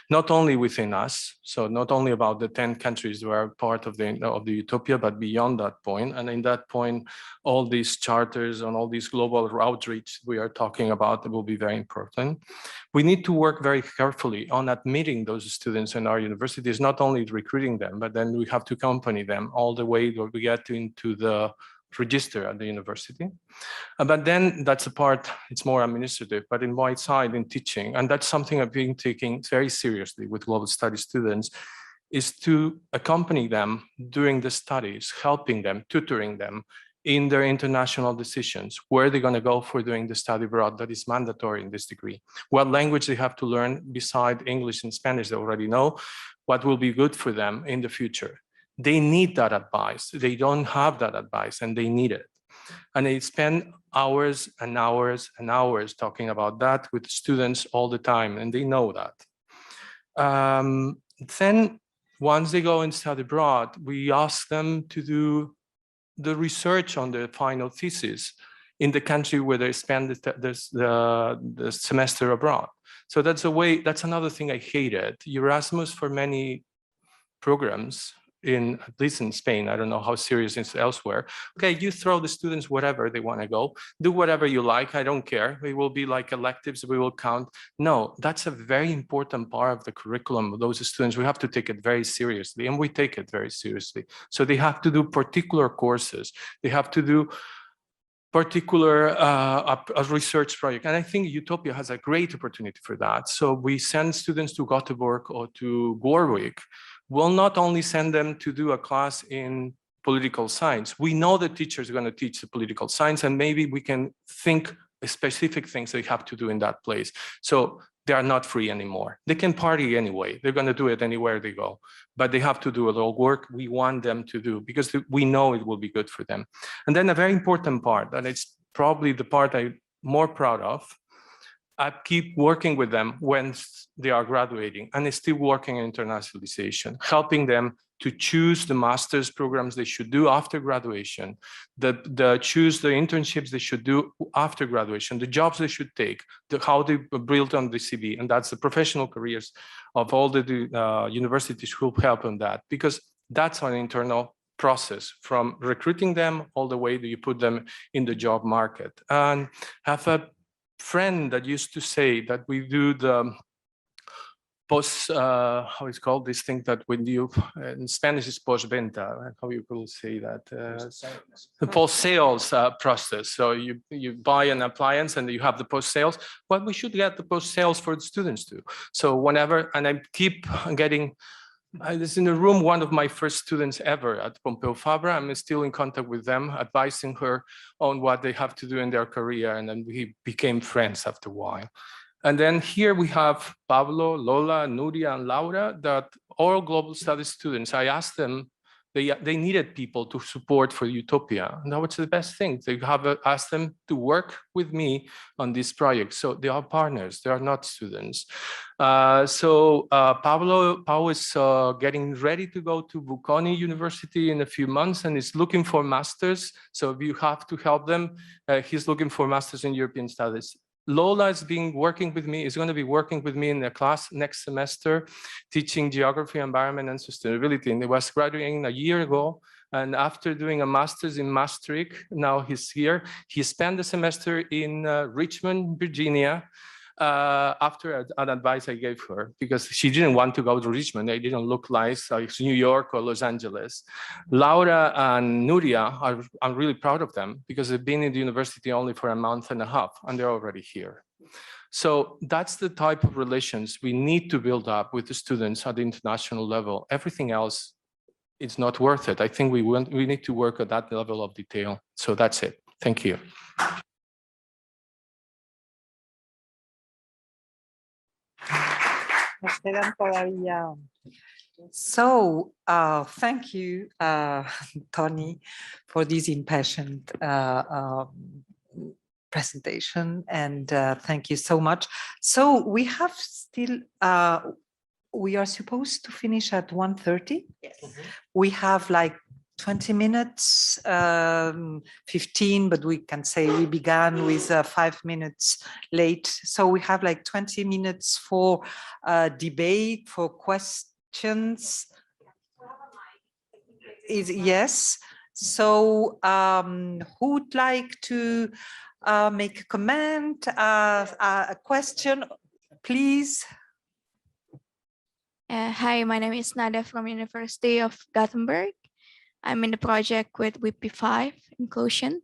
not only within us, so not only about the 10 countries that are part of the EUTOPIA, but beyond that point. And in that point, all these charters and all these global outreach we are talking about will be very important. We need to work very carefully on admitting those students in our universities, not only recruiting them, but then we have to accompany them all the way that we get into the register at the university. But then that's a part, it's more administrative, but in my side in teaching, and that's something I've been taking very seriously with global studies students, is to accompany them during the studies, helping them, tutoring them in their international decisions, where they're going to go for doing the study abroad that is mandatory in this degree, what language they have to learn beside English and Spanish they already know, what will be good for them in the future. They need that advice. They don't have that advice and they need it. And they spend hours and hours and hours talking about that with students all the time, and they know that. Then once they go and study abroad, we ask them to do the research on the final thesis in the country where they spend the semester abroad. So that's a way, that's another thing I hated. Erasmus for many programs, at least in Spain, I don't know how serious it's elsewhere. Okay, you throw the students wherever they want to go, do whatever you like, I don't care. It will be like electives, we will count. No, that's a very important part of the curriculum of those students. We have to take it very seriously, and we take it very seriously. So they have to do particular courses. They have to do particular a research project. And I think EUTOPIA has a great opportunity for that. So we send students to Gothenburg or to Warwick. We'll not only send them to do a class in political science. We know the teachers are going to teach the political science, and maybe we can think specific things they have to do in that place. So they are not free anymore. They can party anyway. They're going to do it anywhere they go, but they have to do a little work we want them to do because we know it will be good for them. And then a very important part, and it's probably the part I'm more proud of, I keep working with them when they are graduating, and still working in internationalization, helping them to choose the master's programs they should do after graduation, choose the internships they should do after graduation, the jobs they should take, how they build on the CV, and that's the professional careers of all the universities who help on that, because that's an internal process from recruiting them all the way that you put them in the job market. And have a friend that used to say that we do the post, how it's called, this thing that when you, in Spanish is post-venta, how you will say that? The post-sales process. So you buy an appliance and you have the post-sales. Well, we should get the post-sales for the students too. So whenever, and I keep getting, I was in the room, one of my first students ever at Pompeu Fabra. I'm still in contact with them, advising her on what they have to do in their career. And then we became friends after a while. And then here we have Pablo, Lola, Nuria, and Laura, that all global studies students. I asked them, they needed people to support for Utopia. And that was the best thing. They have asked them to work with me on this project. So they are partners, they are not students. Pablo is getting ready to go to Bocconi University in a few months and is looking for masters. So you have to help them. He's looking for masters in European studies. Lola is going to be working with me in the class next semester, teaching geography, environment, and sustainability. And he was graduating a year ago. And after doing a master's in Maastricht, now he's here. He spent the semester in Richmond, Virginia, after an advice I gave her, because she didn't want to go to Richmond. They didn't look like New York or Los Angeles. Laura and Nuria, I'm really proud of them because they've been in the university only for a month and a half and they're already here. So that's the type of relations we need to build up with the students at the international level. Everything else, it's not worth it. I think we need to work at that level of detail. So that's it. Thank you.
So thank you, Tony, for this impassioned presentation, and thank you so much. So we have still, we are supposed to finish at 1:30.
Yes.
We have like 20 minutes, 15, but we can say we began with 5 minutes late. So we have like 20 minutes for debate, for questions. Yes. So who would like to make a comment, a question, please?
Hi, my name is Nada from University of Gothenburg. I'm in the project with WIPP5 inclusion.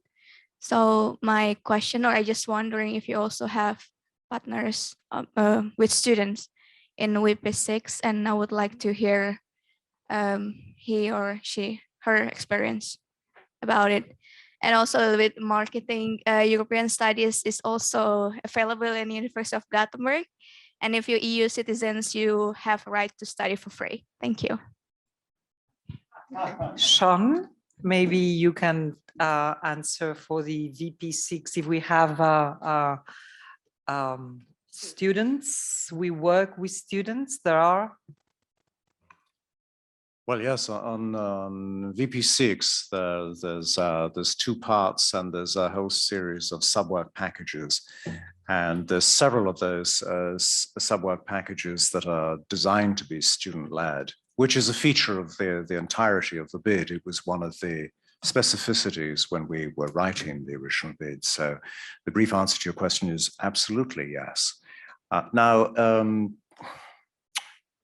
So my question, or I just wondering if you also have partners with students in WIPP6, and I would like to hear he or she, her experience about it. And also with marketing, European studies is also available in the University of Gothenburg. And if you're EU citizens, you have a right to study for free. Thank you.
Sean, maybe you can answer for the VP6 if we have students, we work with students, there are.
Well, yes, on VP6, there's two parts and there's a whole series of subwork packages. And there's several of those subwork packages that are designed to be student-led, which is a feature of the entirety of the bid. It was one of the specificities when we were writing the original bid. So the brief answer to your question is absolutely yes.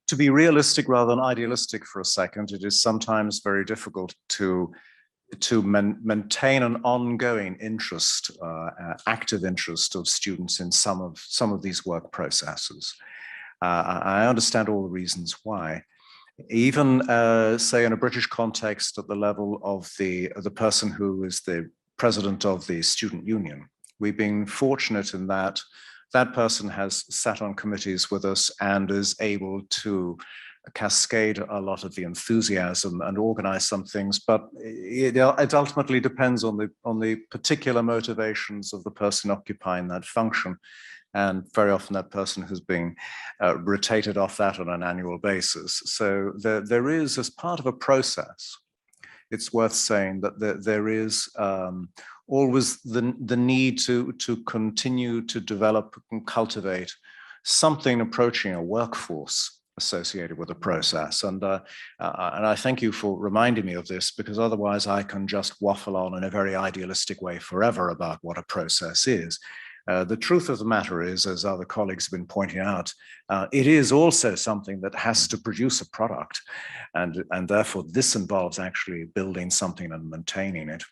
To be realistic rather than idealistic for a second, it is sometimes very difficult to maintain an ongoing interest, active interest of students in some of these work processes. I understand all the reasons why. Even say in a British context at the level of the person who is the president of the student union, we've been fortunate in that that person has sat on committees with us and is able to cascade a lot of the enthusiasm and organize some things, but it ultimately depends on the particular motivations of the person occupying that function. And very often that person has been rotated off that on an annual basis. So there is, as part of a process, it's worth saying that there is always the need to continue to develop and cultivate something approaching a workforce associated with the process. And I thank you for reminding me of this, because otherwise I can just waffle on in a very idealistic way forever about what a process is. The truth of the matter is, as other colleagues have been pointing out, it is also something that has to produce a product. And therefore, this involves actually building something and maintaining it.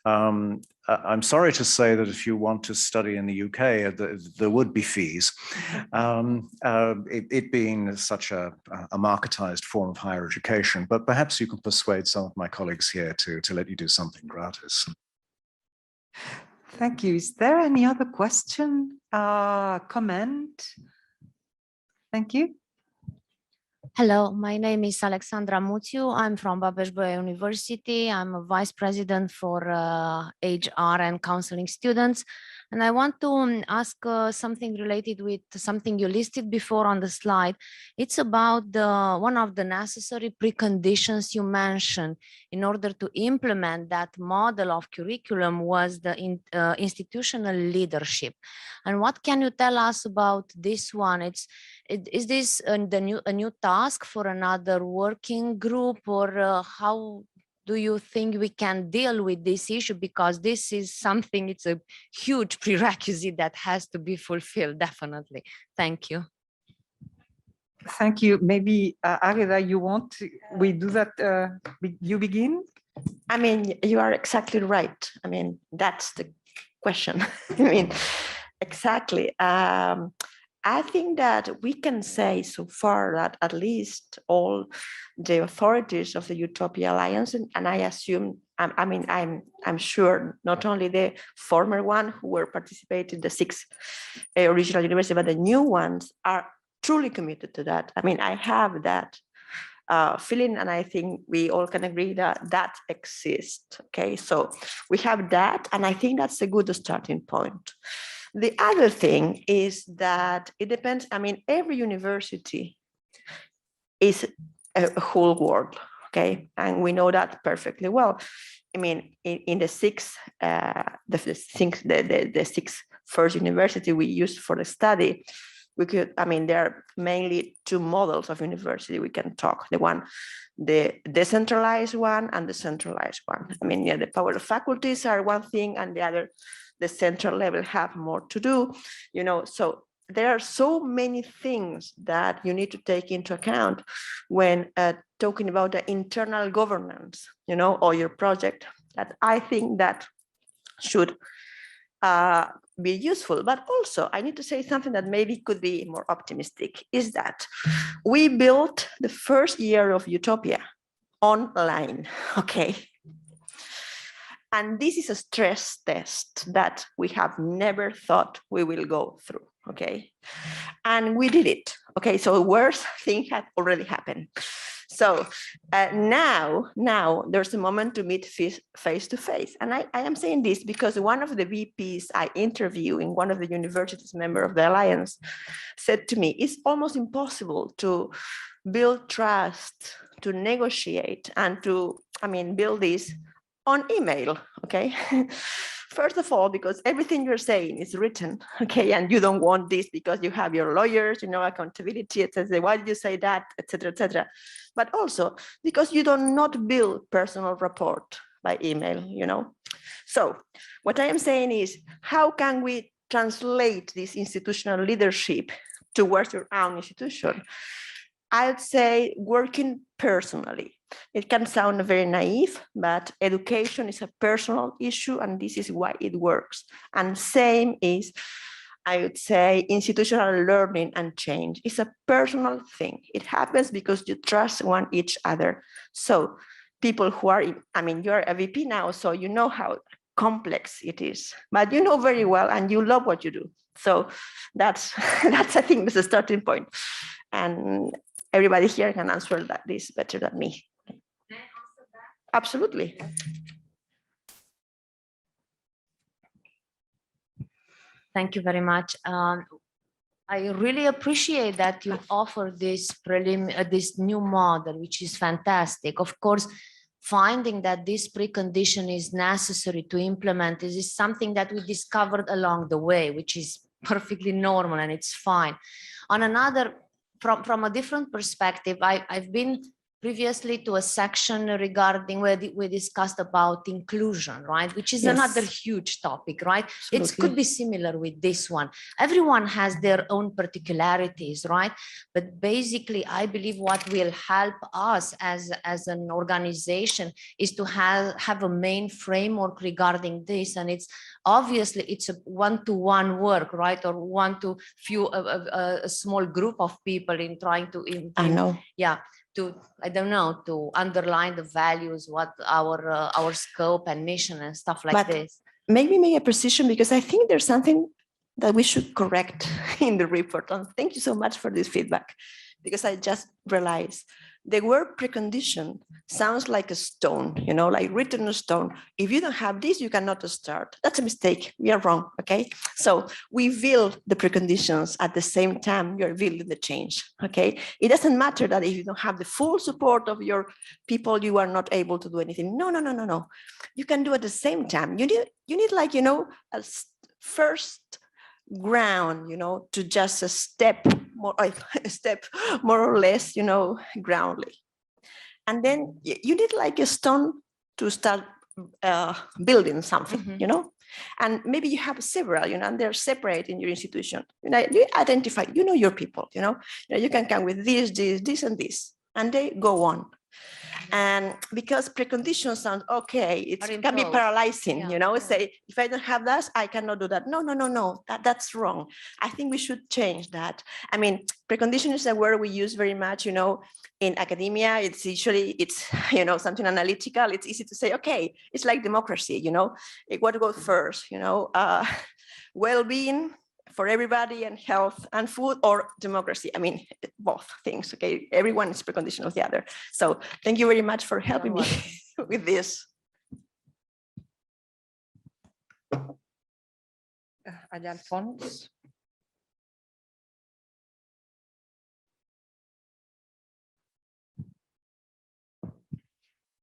I'm sorry to say that if you want to study in the UK, there would be fees. It being such a marketized form of higher education, but perhaps you can persuade some of my colleagues here to let you do something gratis.
Thank you. Is there any other question? comment? Thank you.
Hello, my name is Alexandra Muțiu. I'm from Babeș-Bolyai University. I'm a vice president for HR and counseling students. And I want to ask something related with something you listed before on the slide. It's about one of the necessary preconditions you mentioned in order to implement that model of curriculum was the institutional leadership. And what can you tell us about this one? Is this a new task for another working group, or how do you think we can deal with this issue? Because this is something, it's a huge prerequisite that has to be fulfilled, definitely. Thank you.
Thank you. Maybe Águeda, you want to, we do that, you begin?
I mean, you are exactly right. I mean, that's the question. I mean, exactly. I think that we can say so far that at least all the authorities of the Utopia Alliance, and I assume, I'm sure not only the former one who were participating, the 6 original universities, but the new ones are truly committed to that. I mean, I have that feeling, and I think we all can agree that that exists. Okay, so we have that, and I think that's a good starting point. The other thing is that it depends. I mean, every university is a whole world, okay, and we know that perfectly well. I mean, in the 6 first university we used for the study, we could. I mean, there are mainly 2 models of university we can talk. The decentralized one and the centralized one. I mean, yeah, the power of faculties are one thing, and the other, the central level, have more to do, you know. So there are so many things that you need to take into account when talking about the internal governance, you know, or your project, that I think that should be useful. But also I need to say something that maybe could be more optimistic, is that we built the first year of Utopia online, okay? And this is a stress test that we have never thought we will go through, okay? And we did it, okay? So the worst thing had already happened. So now there's a moment to meet face to face. And I am saying this because one of the VPs I interviewed in one of the universities member of the Alliance said to me, it's almost impossible to build trust, to negotiate, and to, I mean, build this on email, okay? First of all, because everything you're saying is written, okay, and you don't want this because you have your lawyers, you know, accountability, etc. Why did you say that, etc., etc. But also because you do not build personal rapport by email, you know. So what I am saying is, how can we translate this institutional leadership towards your own institution? I would say working personally. It can sound very naive, but education is a personal issue, and this is why it works. And same is, I would say, institutional learning and change. It's a personal thing. It happens because you trust each other. So people who are, I mean, you're a VP now, so you know how complex it is, but you know very well, and you love what you do. So that's I think, is a starting point. And everybody here can answer this better than me. Absolutely.
Thank you very much. I really appreciate that you offer this this new model, which is fantastic. Of course, finding that this precondition is necessary to implement is something that we discovered along the way, which is perfectly normal and it's fine. On another, from a different perspective, I've been previously to a section regarding where we discussed about inclusion, right? Which is another huge topic, right? It could be similar with this one. Everyone has their own particularities, right? But basically, I believe what will help us as an organization is to have a main framework regarding this. And it's obviously it's a one-to-one work, right? Or a small group of people in trying to,
I know.
Yeah. To, I don't know, to underline the values, what our scope and mission and stuff like this.
Maybe make a precision, because I think there's something that we should correct in the report. And thank you so much for this feedback, because I just realized the word precondition sounds like a stone, you know, like written on stone. If you don't have this, you cannot start. That's a mistake. We are wrong, okay? So we build the preconditions at the same time you're building the change, okay? It doesn't matter that if you don't have the full support of your people, you are not able to do anything. No, no, no, no, no. You can do at the same time. You need like, you know, a first ground, you know, to just a step more or less, you know, groundly. And then you need like a stone to start building something, you know, and maybe you have several, you know, and they're separate in your institution. You know, you identify, you know, your people, you know, you can come with this, and this, and they go on. And because preconditions sound okay, it can be paralyzing, you know, say, if I don't have that, I cannot do that. No, no, no, no, that's wrong. I think we should change that. I mean, precondition is a word we use very much, you know, in academia. It's usually, you know, something analytical. It's easy to say, okay, it's like democracy, you know, what goes first, you know, well-being for everybody and health and food, or democracy. I mean, both things, okay? Everyone is precondition of the other. So thank you very much for helping me with this.
Allá al fondo.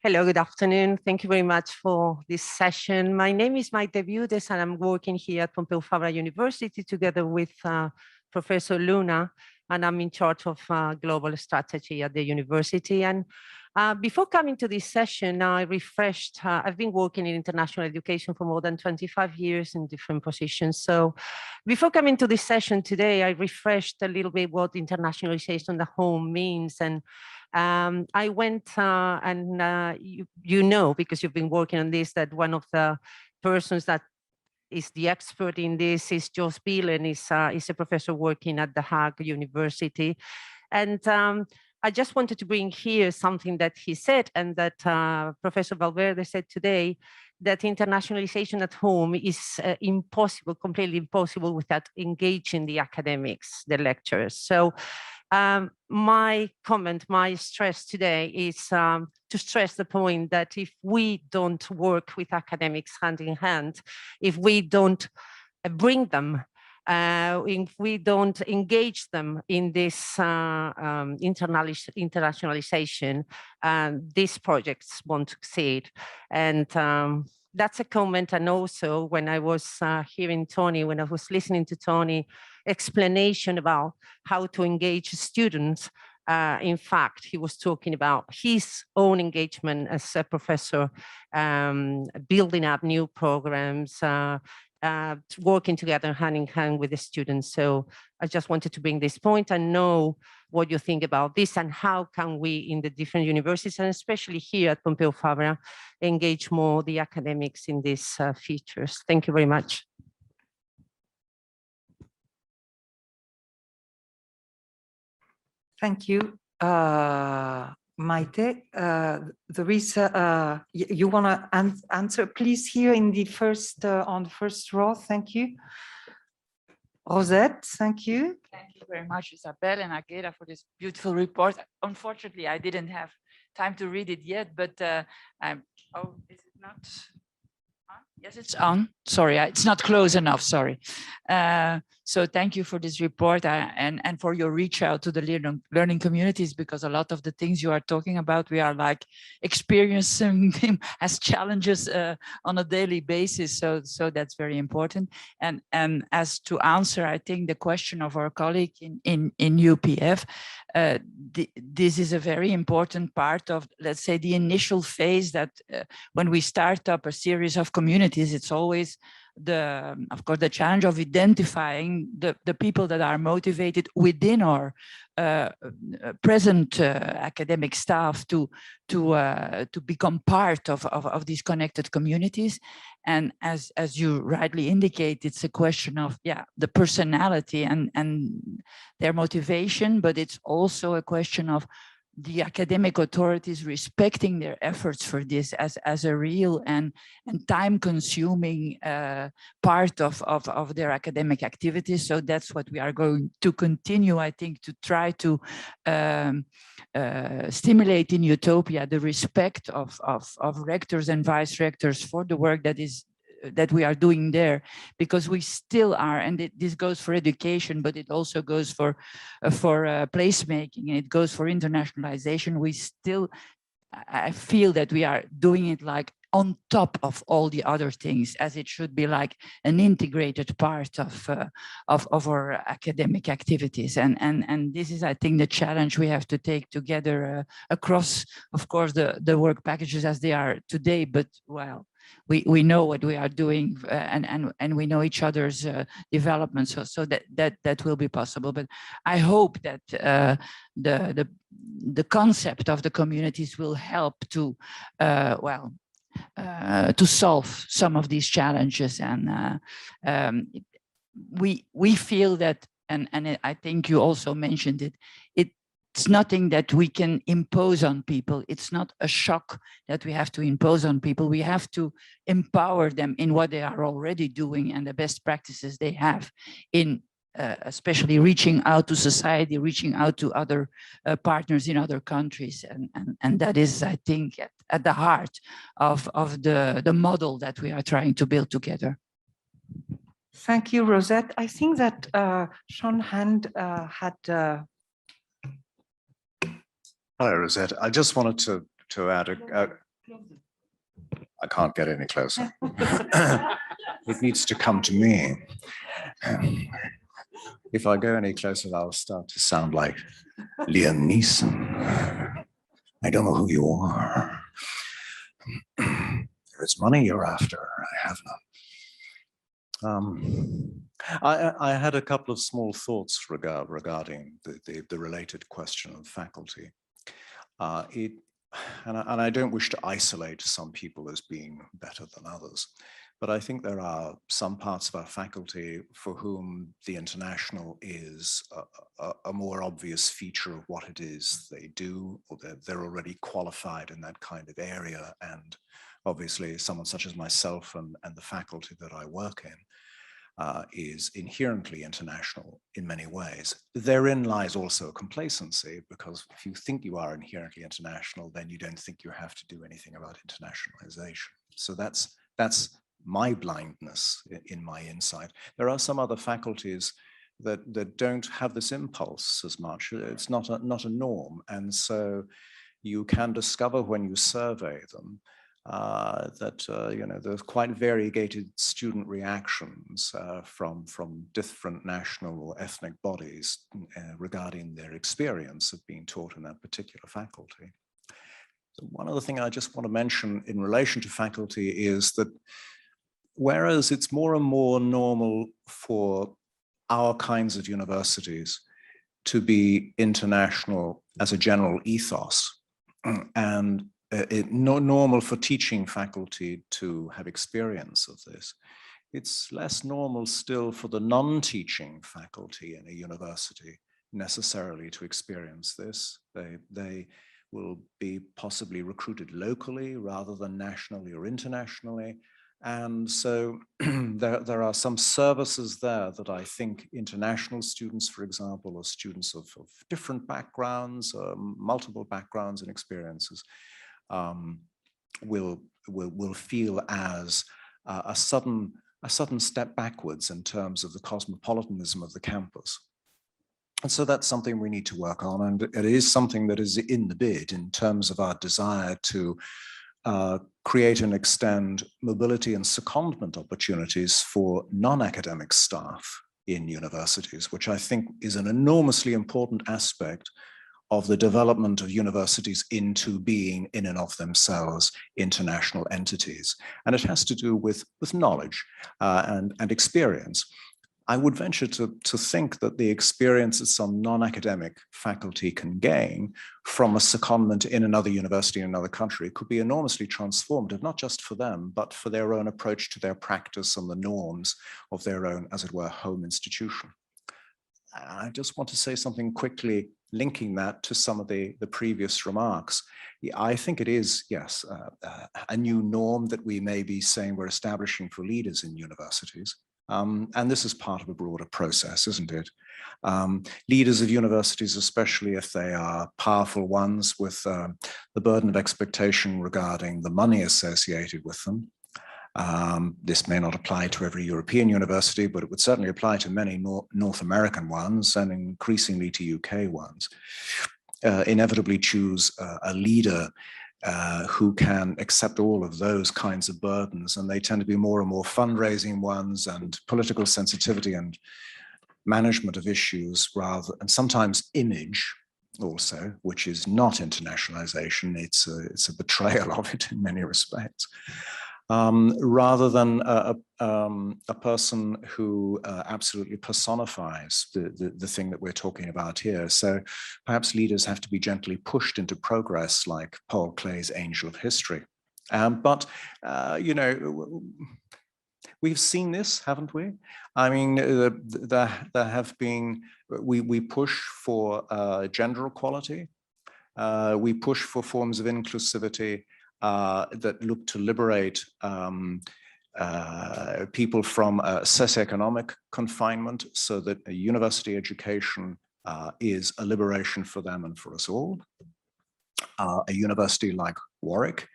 Hello, good afternoon. Thank you very much for this session. My name is Maite Viudes, and I'm working here at Pompeu Fabra University together with Professor Luna, and I'm in charge of global strategy at the university. And before coming to this session, I refreshed, I've been working in international education for more than 25 years in different positions. So before coming to this session today, I refreshed a little bit what internationalization at home means. And I went and you know, because you've been working on this, that one of the persons that is the expert in this is Jos Bielen, is a professor working at the Hague University. And I just wanted to bring here something that he said, and that Professor Valverde said today, that internationalization at home is impossible, completely impossible without engaging the academics, the lecturers. So my comment, my stress today is to stress the point that if we don't work with academics hand in hand, if we don't bring them, if we don't engage them in this internationalization, these projects won't succeed. And that's a comment. And also when I was hearing Tony, when I was listening to Tony explanation about how to engage students, in fact, he was talking about his own engagement as a professor, building up new programs, working together hand in hand with the students. So I just wanted to bring this point and know what you think about this, and how can we in the different universities, and especially here at Pompeu Fabra, engage more the academics in these features. Thank you very much.
Thank you, Maite. There is you want to answer, please, here in the first on the first row. Thank you, Rosette. Thank you.
Thank you very much, Isabel and Águeda, for this beautiful report. Unfortunately, I didn't have time to read it yet, but oh, is it not? Yes, it's on. Sorry, it's not close enough. Sorry. So thank you for this report and for your reach out to the learning communities, because a lot of the things you are talking about, we are like experiencing them as challenges on a daily basis. So that's very important. And as to answer, I think the question of our colleague in UPF, this is a very important part of, let's say, the initial phase that when we start up a series of communities, it's always of course, the challenge of identifying the people that are motivated within our present academic staff to become part of these connected communities. And as you rightly indicate, it's a question of the personality and their motivation, but it's also a question of the academic authorities respecting their efforts for this as a real and time-consuming part of their academic activities. So that's what we are going to continue, I think, to try to stimulate in Utopia the respect of rectors and vice rectors for the work that we are doing there, because we still are, and this goes for education, but it also goes for placemaking, and it goes for internationalization. We still, I feel that we are doing it like on top of all the other things, as it should be like an integrated part of our academic activities. And this is, I think, the challenge we have to take together across, of course, the work packages as they are today, but well, we know what we are doing, and we know each other's development, so that will be possible. But I hope that the concept of the communities will help to to solve some of these challenges, and we feel that, and I think you also mentioned it. It's nothing that we can impose on people. It's not a shock that we have to impose on people. We have to empower them in what they are already doing and the best practices they have in especially reaching out to society, reaching out to other partners in other countries. And that is, I think, at the heart of the model that we are trying to build together.
Thank you, Rosette. I think that Sean Hand had...
Hello, Rosette. I just wanted to add I can't get any closer. It needs to come to me. If I go any closer, I'll start to sound like Liam Neeson. I don't know who you are. If it's money you're after, I have none. I had a couple of small thoughts regarding the related question of faculty. And I don't wish to isolate some people as being better than others, but I think there are some parts of our faculty for whom the international is a more obvious feature of what it is they do, or they're already qualified in that kind of area. And obviously someone such as myself and the faculty that I work in is inherently international in many ways. Therein lies also a complacency, because if you think you are inherently international, then you don't think you have to do anything about internationalization. So that's my blindness in my insight. There are some other faculties that don't have this impulse as much. It's not a norm. And so you can discover when you survey them that there's quite variegated student reactions from different national or ethnic bodies regarding their experience of being taught in that particular faculty. So one other thing I just want to mention in relation to faculty is that whereas it's more and more normal for our kinds of universities to be international as a general ethos, and normal for teaching faculty to have experience of this, it's less normal still for the non-teaching faculty in a university necessarily to experience this. They will be possibly recruited locally rather than nationally or internationally. And so there are some services there that I think international students, for example, or students of different backgrounds, multiple backgrounds and experiences, will feel as a sudden step backwards in terms of the cosmopolitanism of the campus. And so that's something we need to work on, and it is something that is in the bid in terms of our desire to create and extend mobility and secondment opportunities for non-academic staff in universities, which I think is an enormously important aspect of the development of universities into being, in and of themselves, international entities. And it has to do with knowledge and experience. I would venture to think that the experience that some non-academic faculty can gain from a secondment in another university in another country could be enormously transformative, not just for them, but for their own approach to their practice and the norms of their own, as it were, home institution. I just want to say something quickly linking that to some of the previous remarks, I think it is, yes, a new norm that we may be saying we're establishing for leaders in universities. And this is part of a broader process, isn't it? Leaders of universities, especially if they are powerful ones with the burden of expectation regarding the money associated with them. This may not apply to every European university, but it would certainly apply to many North American ones and increasingly to UK ones. Inevitably choose a leader who can accept all of those kinds of burdens, and they tend to be more and more fundraising ones and political sensitivity and management of issues rather, and sometimes image also, which is not internationalization. It's a betrayal of it in many respects. Rather than a person who absolutely personifies the thing that we're talking about here. So perhaps leaders have to be gently pushed into progress, like Paul Clay's Angel of History. But, you know, we've seen this, haven't we? I mean, there have been, we push for gender equality. We push for forms of inclusivity that look to liberate people from socioeconomic confinement, so that a university education is a liberation for them and for us all. A university like Warwick,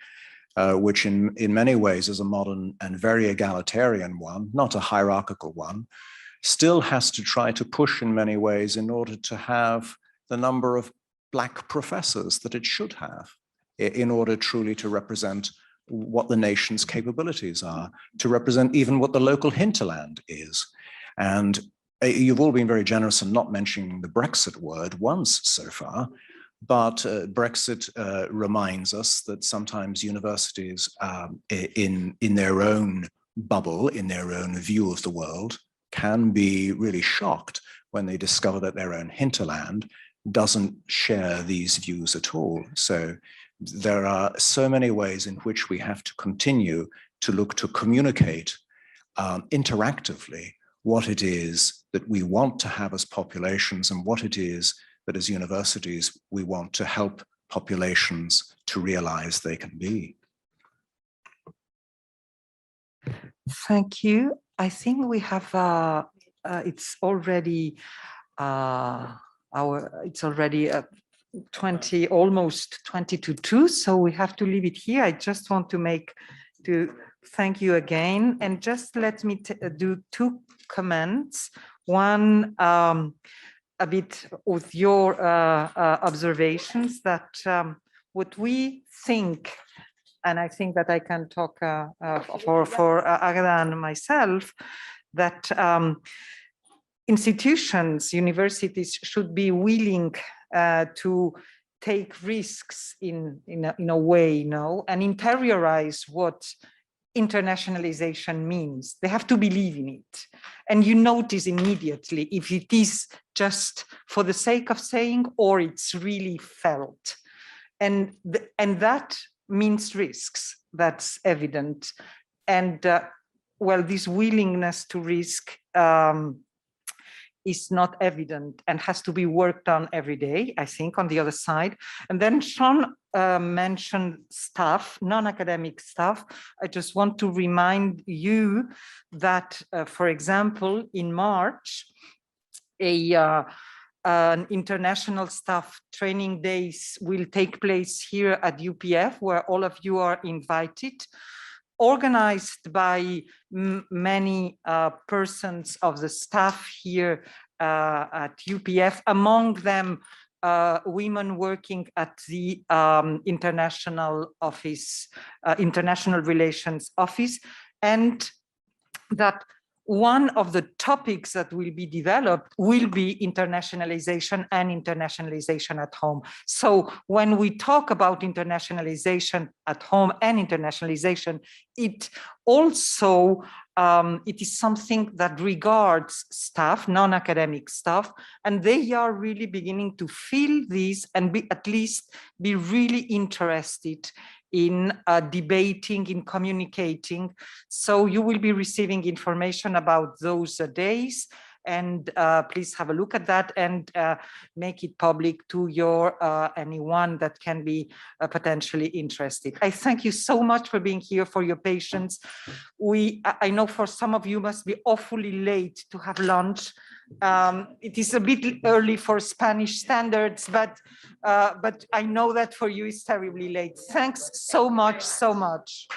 which in many ways is a modern and very egalitarian one, not a hierarchical one, still has to try to push in many ways in order to have the number of Black professors that it should have, in order truly to represent what the nation's capabilities are, to represent even what the local hinterland is. And you've all been very generous in not mentioning the Brexit word once so far, but Brexit reminds us that sometimes universities in their own bubble, in their own view of the world, can be really shocked when they discover that their own hinterland doesn't share these views at all. So there are so many ways in which we have to continue to look to communicate interactively what it is that we want to have as populations and what it is that as universities we want to help populations to realize they can be.
Thank you. I think we have, it's already, it's already 20, almost 20 to 2, so we have to leave it here. I just want to thank you again, and just let me do 2 comments. One, a bit with your observations, that what we think, and I think that I can talk for Águeda and myself, that institutions, universities should be willing to take risks in a way, you know, and interiorize what internationalization means. They have to believe in it. And you notice immediately if it is just for the sake of saying or it's really felt. And that means risks, that's evident. And well, this willingness to risk is not evident and has to be worked on every day, I think, on the other side. And then Sean mentioned staff, non-academic staff. I just want to remind you that, for example, in March, an international staff training days will take place here at UPF, where all of you are invited, organized by many persons of the staff here at UPF, among them women working at the International Relations Office, and that one of the topics that will be developed will be internationalization and internationalization at home. So when we talk about internationalization at home and internationalization, it also it is something that regards staff, non-academic staff, and they are really beginning to feel this and at least be really interested in debating, in communicating. So you will be receiving information about those days. and please have a look at that and make it public to your anyone that can be potentially interested. I thank you so much for being here, for your patience. I know for some of you must be awfully late to have lunch. It is a bit early for Spanish standards, but I know that for you it's terribly late. Thanks so much, so much.